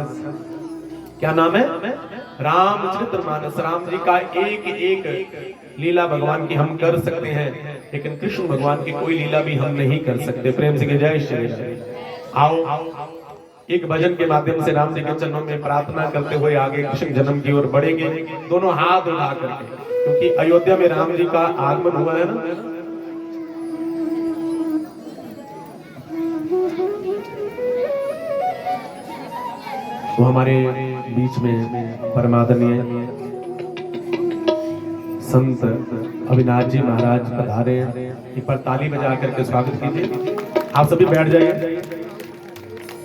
Speaker 1: क्या नाम है? रामचरित्र मानस। राम जी का एक एक लीला भगवान की हम कर सकते हैं, लेकिन कृष्ण भगवान की कोई लीला भी हम नहीं कर सकते। प्रेम से जय श्री राम। आओ एक भजन के माध्यम से राम जी के चरणों में प्रार्थना करते हुए आगे कृष्ण जन्म की ओर बढ़ेंगे, दोनों हाथ उठा करके, क्योंकि अयोध्या में राम जी का आगमन हुआ है ना। वो हमारे बीच में परमादरणीय संत अविनाश जी महाराज पधारे हैं। एक बार ताली बजा करके स्वागत कीजिए। आप सभी बैठ जाइए,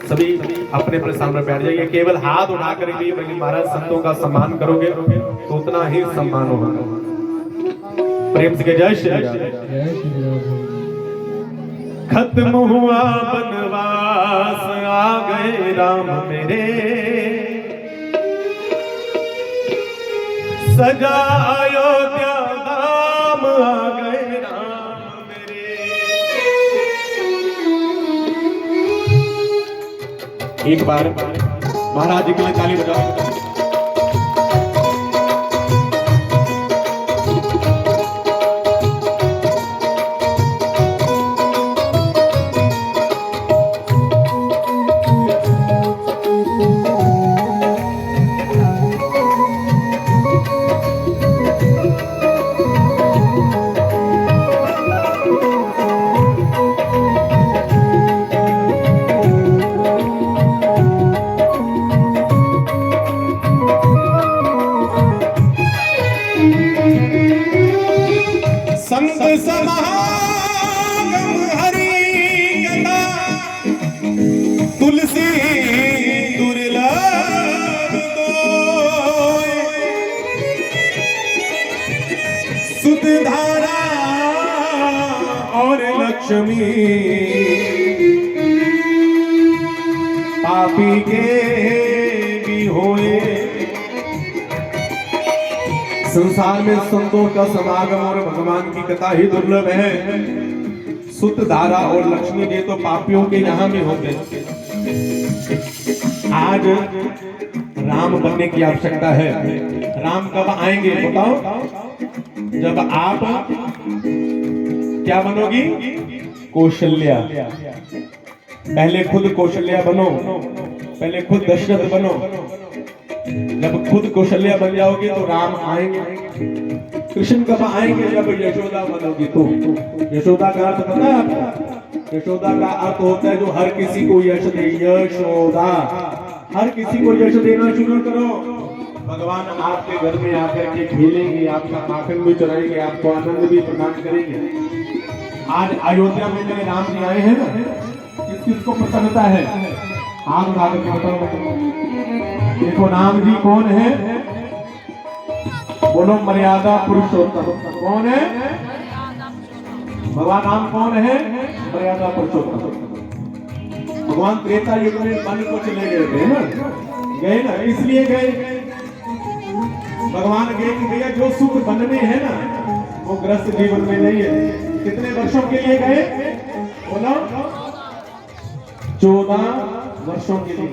Speaker 1: सभी अपने अपने सामने बैठ जाइए। केवल हाथ उठा करके यदि महाराज संतों का सम्मान करोगे तो उतना ही सम्मान होगा। प्रेम से जय श्री राम। खत्म हुआ बनवास, आ गए राम मेरे, सजा अयोध्या धाम, आ गए राम मेरे। एक बार महाराज जी के लिए ताली बजाओ। संत समागम हरि कथा, तुलसी दुर्लभ दोय, सुत धारा और लक्ष्मी पापी के भी होए। संसार में संतों का समागम और भगवान की कथा ही दुर्लभ है। सुत धारा और लक्ष्मी जी तो पापियों के यहाँ भी होते। आज राम बनने की आवश्यकता है। राम कब आएंगे बताओ? जब आप क्या बनोगी? कौशल्या। पहले खुद कौशल्या बनो, पहले खुद दशरथ बनो। जब खुद कौशल्या बन जाओगे तो राम आएंगे। कृष्ण कब आएंगे? जब यशोदा बनोगी तो। यशोदा का अर्थ पता है आपको? यशोदा का अर्थ होता है जो हर किसी को यश दे। यशोदा, हर किसी को यश देना शुरू करो। भगवान आपके घर में आकर के खेलेंगे, आपका माखन भी चुराएंगे, आपको आनंद भी प्रदान करेंगे। आज अयोध्या में मेरे राम जी आए हैं ना, किस किस को प्रसन्नता है? आप उठा के बताओ। देखो राम जी कौन है? बोलो मर्यादा पुरुषोत्तम। कौन है? भगवान राम कौन है? मर्यादा पुरुषोत्तम। भगवान त्रेता युग में वन को चले गए थे ना, गए ना, इसलिए गए। भगवान गए कि भैया जो सुख वन में है ना वो ग्रस्त जीवन में नहीं है। कितने वर्षों के लिए गए? बोलो 14 वर्षों के लिए।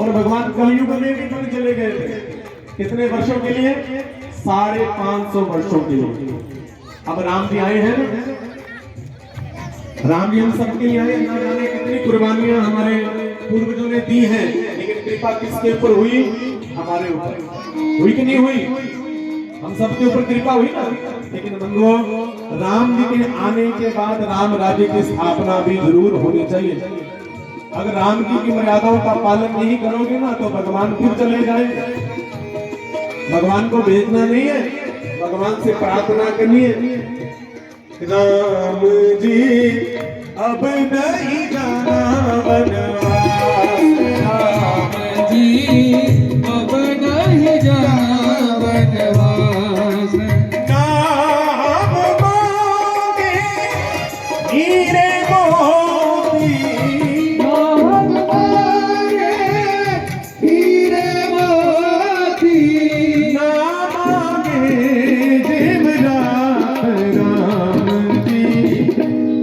Speaker 1: और भगवान कलयुग में भी वन चले गए थे। कितने वर्षों के लिए? 550 वर्षों के लिए। अब राम जी आए हैं ना, राम जी हम सबके लिए आए। ना जाने कितनी कुर्बानियां हमारे पूर्वजों ने दी हैं, लेकिन कृपा किसके ऊपर हुई? हमारे ऊपर हुई कि नहीं हुई? हम सबके ऊपर कृपा हुई ना। लेकिन बंधुओं, राम जी के आने के बाद राम राज्य की स्थापना भी जरूर होनी चाहिए। अगर राम जी की मर्यादाओं का पालन नहीं करोगे ना तो भगवान फिर चले जाएंगे। भगवान को भेजना नहीं है, भगवान से प्रार्थना करनी है। राम जी अब नहीं जाना वनवास।
Speaker 2: राम जी अब नहीं जाना वनवास।
Speaker 1: नाम मांगे हीरे मोती,
Speaker 2: नाम मांगे हीरे मोती।
Speaker 1: नाम मांगे देवरात। राम जी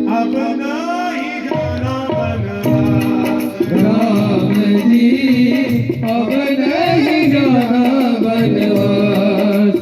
Speaker 1: अब नहीं जाना वनवास।
Speaker 2: राम जी अब नहीं जाना वनवास।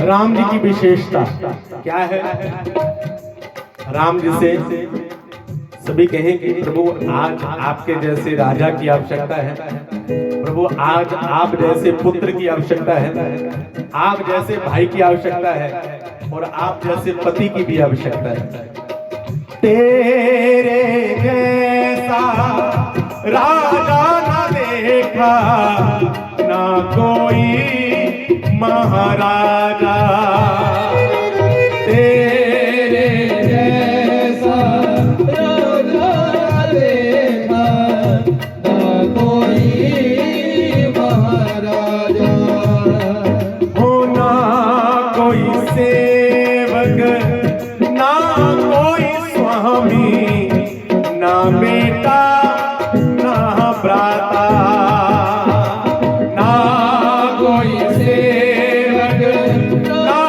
Speaker 1: राम जी की विशेषता क्या है? राम जी से सभी कहें कि प्रभु आज आपके जैसे राजा की आवश्यकता है। प्रभु आज आप जैसे पुत्र की आवश्यकता है, आप जैसे भाई की आवश्यकता है, और आप जैसे पति की भी आवश्यकता है। तेरे जैसा राजा ना देखा ना कोई महाराजा।
Speaker 2: तेरे जैसा राजा देखा ना कोई महाराजा।
Speaker 1: होना कोई सेवक ना कोई स्वामी, ना बेटा ना भ्राता, ना कोई सेवक ना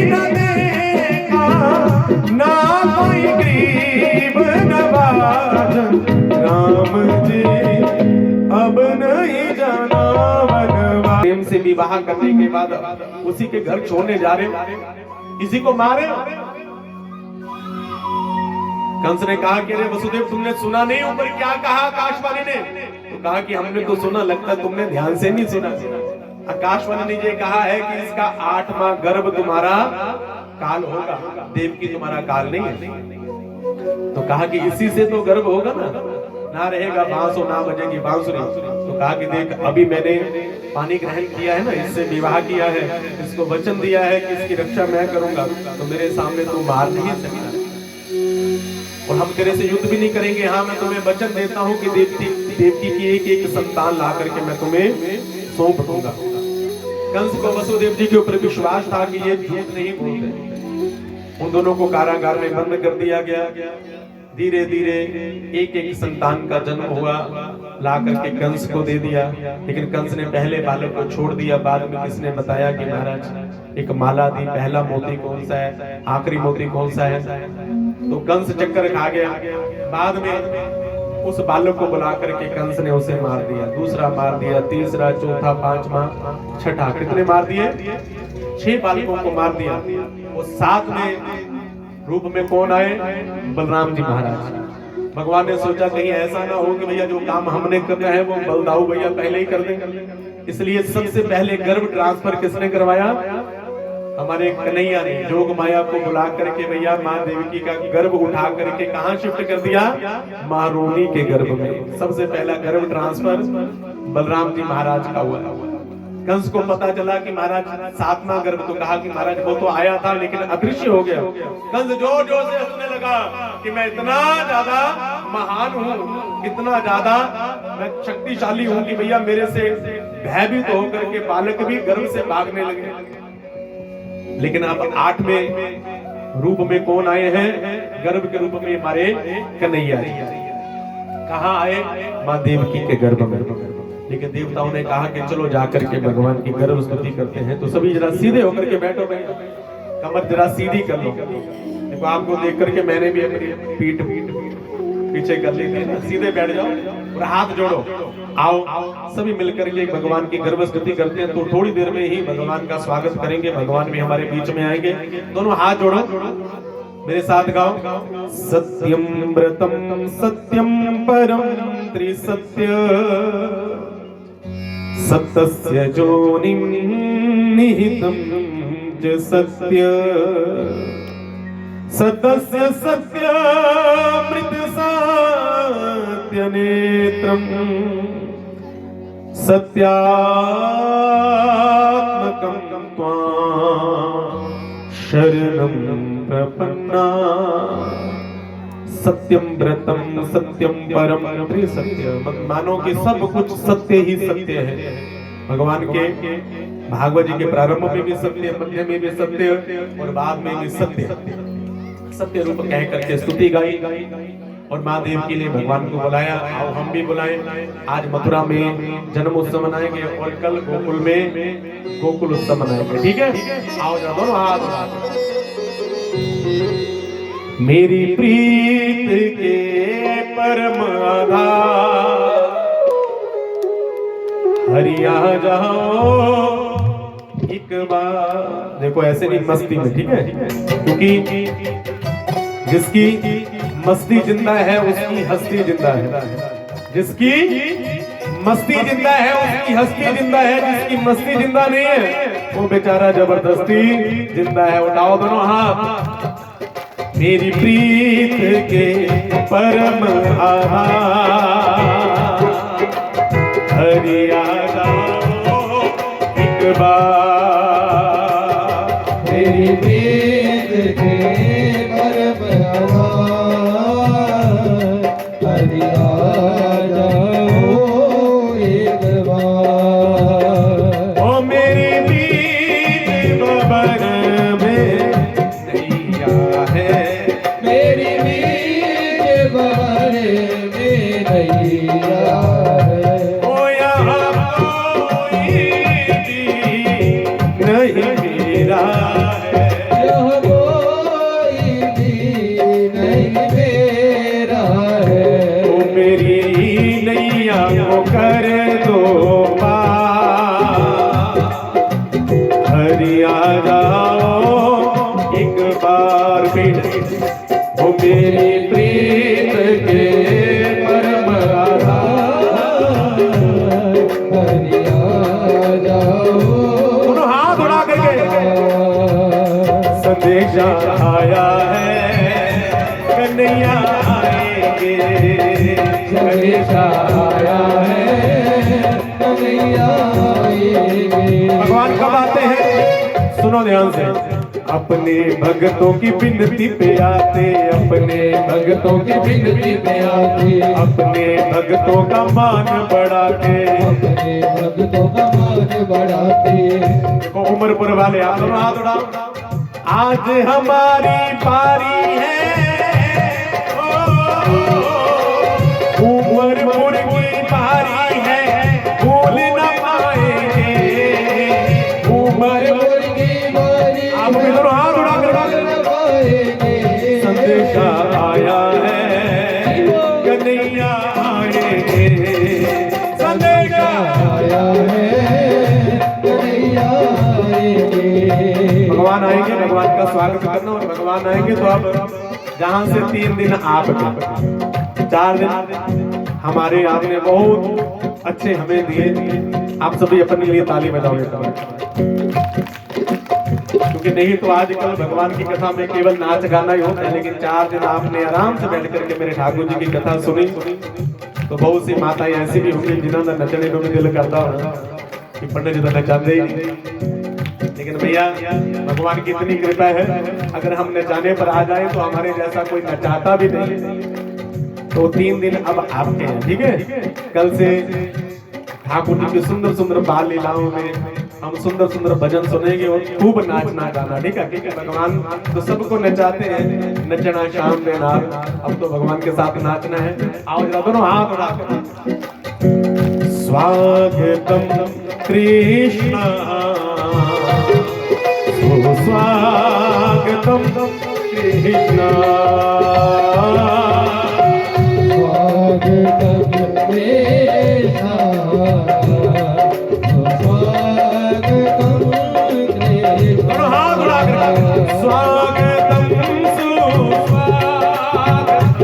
Speaker 1: न देखा, ना कोई गरीब नवाजन, राम जी अब नहीं जाना वनवास। प्रेम से विवाह करने के बाद उसी के घर छोड़ने जा रहे, इसी को मारे। कंस ने कहा कि अरे वसुदेव, तुमने सुना नहीं ऊपर क्या कहा आकाशवाणी ने? तो कहा कि हमने तो सुना, लगता तुमने ध्यान से नहीं सुना। आकाशवाणी ने ये कहा है कि इसका 8वां गर्भ तुम्हारा काल होगा, देवकी तुम्हारा काल नहीं है। तो कहा कि इसी से तो गर्भ होगा ना रहेगा बांसुरी, ना बजेगी बांसुरी। तो कहा कि देख, अभी मैंने पानी ग्रहण किया है ना, इससे विवाह किया है, इसको वचन दिया है कि इसकी रक्षा मैं करूंगा, तो मेरे सामने तू मार नहीं सकता और हम तेरे से युद्ध भी नहीं करेंगे। हाँ, मैं तुम्हें वचन देता हूँ कि देवकी की एक एक संतान ला करके मैं तुम्हें सौंप दूंगा। कंस को वसुदेव जी के ऊपर विश्वास था कि ये झूठ नहीं बोलते। उन दोनों को कारागार में बंद कर दिया गया। धीरे धीरे एक एक संतान का जन्म हुआ, ला करके कंस को दे दिया। लेकिन कंस ने पहले बालक को छोड़ दिया। बाद में किसने बताया कि महाराज एक माला दी, पहला मोती कौन सा है, आखिरी मोती कौन सा है। तो कंस चक्कर खा गया। बाद में उस बालक को बुला करके कंस ने उसे मार दिया, दूसरा मार दिया, तीसरा, चौथा, 5वां, 6ठा, कितने मार दिए? 6 बालकों को मार दिया। वो 7वें रूप में कौन आए? बलराम जी महाराज। भगवान ने सोचा कहीं ऐसा ना हो कि भैया जो काम हमने करना है वो बलदाऊ भैया पहले ही कर देंगे। इसलिए सबसे पहले गर्भ ट्रांसफर किसने करवाया? हमारे कन्हैया ने जोग माया को बुला करके भैया माँ देवकी का गर्भ उठा करके कहाँ शिफ्ट कर दिया? महारोणी के गर्भ में। सबसे पहला गर्भ ट्रांसफर बलराम जी महाराज का हुआ। कंस को पता चला कि महाराज 7वां गर्भ, तो कहा कि महाराज वो तो आया था लेकिन अदृश्य हो गया। कंस जोर जोर से हंसने लगा कि मैं इतना ज्यादा महान हूँ, इतना ज्यादा मैं शक्तिशाली हूँ कि भैया मेरे से भयभीत होकर के बालक भी गर्भ से भागने लगे। लेकिन अब 8वें रूप में कौन आए हैं? गर्भ के रूप में हमारे कन्हैया। कहाँ आए? माँ देवकी के गर्भ में। लेकिन देवताओं ने कहा कि चलो जाकर के भगवान की गर्भ स्तुति करते हैं। तो सभी जरा सीधे होकर के बैठो भैया, कमर जरा सीधी कर लो। देखो आपको देख करके मैंने भी अपनी पीठ पीछे कर ली थी। सीधे बैठ जाओ और हाथ जोड़ो। आओ सभी मिलकर के भगवान की गर्भ स्तुति करते हैं। तो थोड़ी देर में ही भगवान का स्वागत करेंगे, भगवान भी हमारे बीच में आएंगे। दोनों हाथ जोड़ो, मेरे साथ गाओ। सत्यम व्रतम सत्यम परम त्रिसत्य, सत्यस्य जोनिं निहितं च सत्य, सत्यस्य सत्यामृत सत्यनेत्रं, सत्यात्मकं त्वां शरणं प्रपन्ना। सत्यम व्रतम सत्यम परम त्रिसत्य। मानो कि सब कुछ सत्य ही सत्य है। भगवान के भागवत जी के प्रारंभ में भी सत्य, मध्य में भी सत्य और बाद में भी सत्य। सत्य रूप कह करके स्तुति गाई और माँ देवकी ने भगवान को बुलाया। आओ हम भी बुलाएं। आज मथुरा में जन्म उत्सव मनाएंगे और कल गोकुल में गोकुल उत्सव मनाएंगे। ठीक है, आओ जाओ दोनों हाथ। मेरी प्रीत के परम आधार, हरिया जाओ एक बार। देखो ऐसे नहीं, मस्ती में, ठीक है, क्योंकि जिसकी मस्ती जिंदा है उसकी हस्ती जिंदा है। जिसकी मस्ती जिंदा है उसकी हस्ती जिंदा है। जिसकी मस्ती जिंदा नहीं है वो बेचारा जबरदस्ती जिंदा है। उठाओ दोनों हाथ। मेरी प्रीत के परम आधार, हरिया जाओ एक बार।
Speaker 2: मेरी प्रीत के परम आधार, हरिया जाओ एक बार।
Speaker 1: ओ मेरी प्रीत बबर में नैया है,
Speaker 2: मेरी प्रीत बबर में नैया है।
Speaker 1: ओ यहाँ कोई भी नहीं मेरा है। रिपीट ओ मेरी प्रीत के परम आधार
Speaker 2: हरि आ जाओ
Speaker 1: दोनों हाथ उड़ा करके संदेशा आया है कन्हैया आएंगे
Speaker 2: संदेशा आया है कन्हैया आएंगे।
Speaker 1: भगवान कब आते हैं सुनो ध्यान से अपने भक्तों की विनती पे आते अपने भक्तों की विनती पे आते अपने भक्तों का मान बढ़ाते
Speaker 2: अपने भक्तों का मान बढ़ाते।
Speaker 1: देखो उमरपुर वाले आप दोनों हाथ उड़ाओ आज हमारी बारी है उमरपुर की बारी है भूल न पाएंगे उमरपुर
Speaker 2: की बारी
Speaker 1: आप भी दोनों हाथ उड़ा कर
Speaker 2: पाएंगे।
Speaker 1: संदेशा आया है कन्हैया आएंगे संदेशा
Speaker 2: आया है कन्हैया आएंगे।
Speaker 1: भगवान आएंगे भगवान का स्वागत करना और भगवान आएंगे तो अब जहां से 3 दिन आप 4 दिन हमारे आपने बहुत अच्छे हमें दिए आप सभी अपने लिए ताली बजाओगे क्योंकि नहीं तो आजकल भगवान की कथा में केवल नाच गाना ही होता है लेकिन 4 दिन आपने आराम से बैठ करके मेरे ठाकुर जी की कथा सुनी तो बहुत सी माताएं ऐसी भी होंगी जिन्होंने नचने को भी दिल करता होगा कि पंडित जी तो नचाते ही नहीं लेकिन भैया भगवान की इतनी कृपा है अगर हम नचाने पर आ जाए तो हमारे जैसा कोई नचाता भी नहीं तो 3 दिन अब आपके हैं ठीक है कल से ठाकुर जी की सुंदर सुंदर बाल लीलाओं में हम सुंदर सुंदर भजन सुनेंगे और खूब नाचना गाना ठीक है भगवान तो सबको नचाते हैं नचना शाम में नाच अब तो भगवान के साथ नाचना है आओ जरा दोनों हाथ उड़ा स्वागतम कृष्ण स्वागतम कृष्ण
Speaker 2: स्वागतम कृष्ण
Speaker 1: दोनों हाथ उड़ा कर स्वागतम सुस्वागतम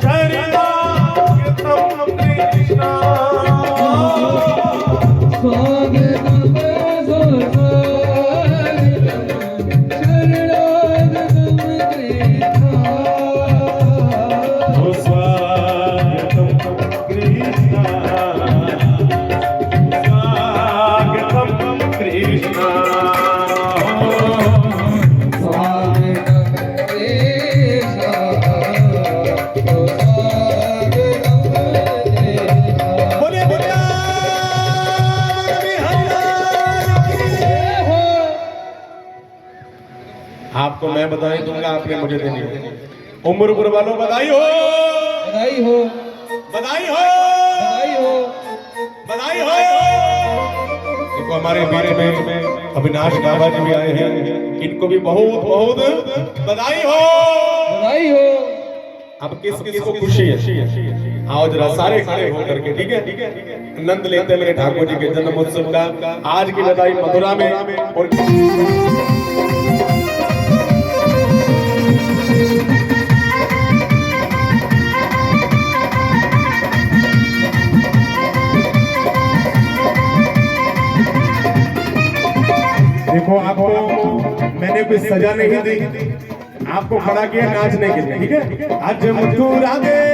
Speaker 1: हरिनागतम कृष्ण आपको मैं बधाई दूंगा आपने मुझे देनी है उमरपुर वालों बधाई हो
Speaker 2: बधाई हो
Speaker 1: बधाई हो
Speaker 2: बधाई हो
Speaker 1: बधाई हो देखो हमारे बीच में अविनाश बाबा जी भी आए हैं इनको भी बहुत बहुत बधाई हो
Speaker 2: बधाई हो।
Speaker 1: अब किस को खुशी है आओ जरा सारे खड़े हो करके ठीक है आनंद लेते हैं मेरे ठाकुर जी के जन्म उत्सव का आज की बधाई मथुरा में और देखो आपको मैंने कोई सजा नहीं दी आपको खड़ा किया नाचने के लिए ठीक है आज मथुरा में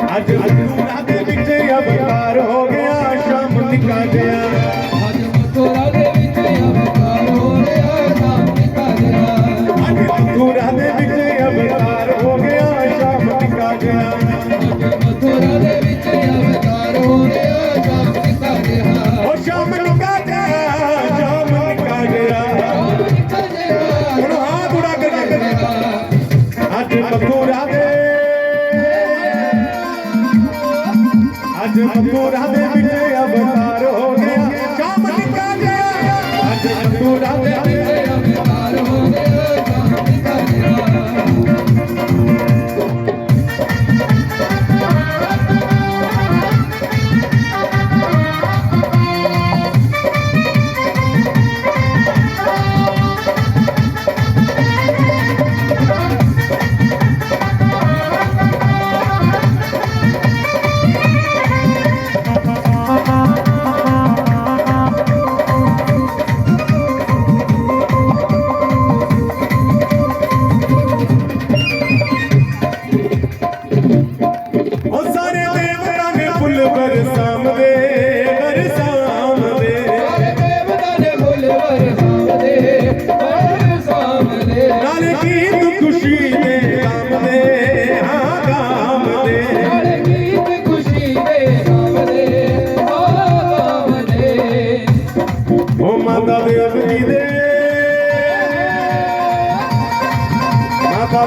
Speaker 1: आज मथुरा में विजय अवतार हो गया शाम निका गया
Speaker 2: आज मथुरा में विजय अवतार हो गया शाम निका गया।
Speaker 1: आज मथुरा दे आज मथुरा दे विच अवतार हो गया शाम निका गया आज मथुरा दे
Speaker 2: अवतार हो गया शाम निका गया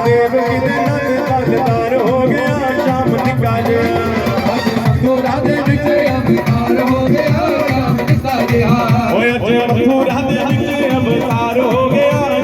Speaker 1: देव की नंद अवतार हो गया शाम निका गया
Speaker 2: मथुरा दे विच अवतार हो गया शाम निका गया
Speaker 1: मथुरा दे विच अवतार हो गया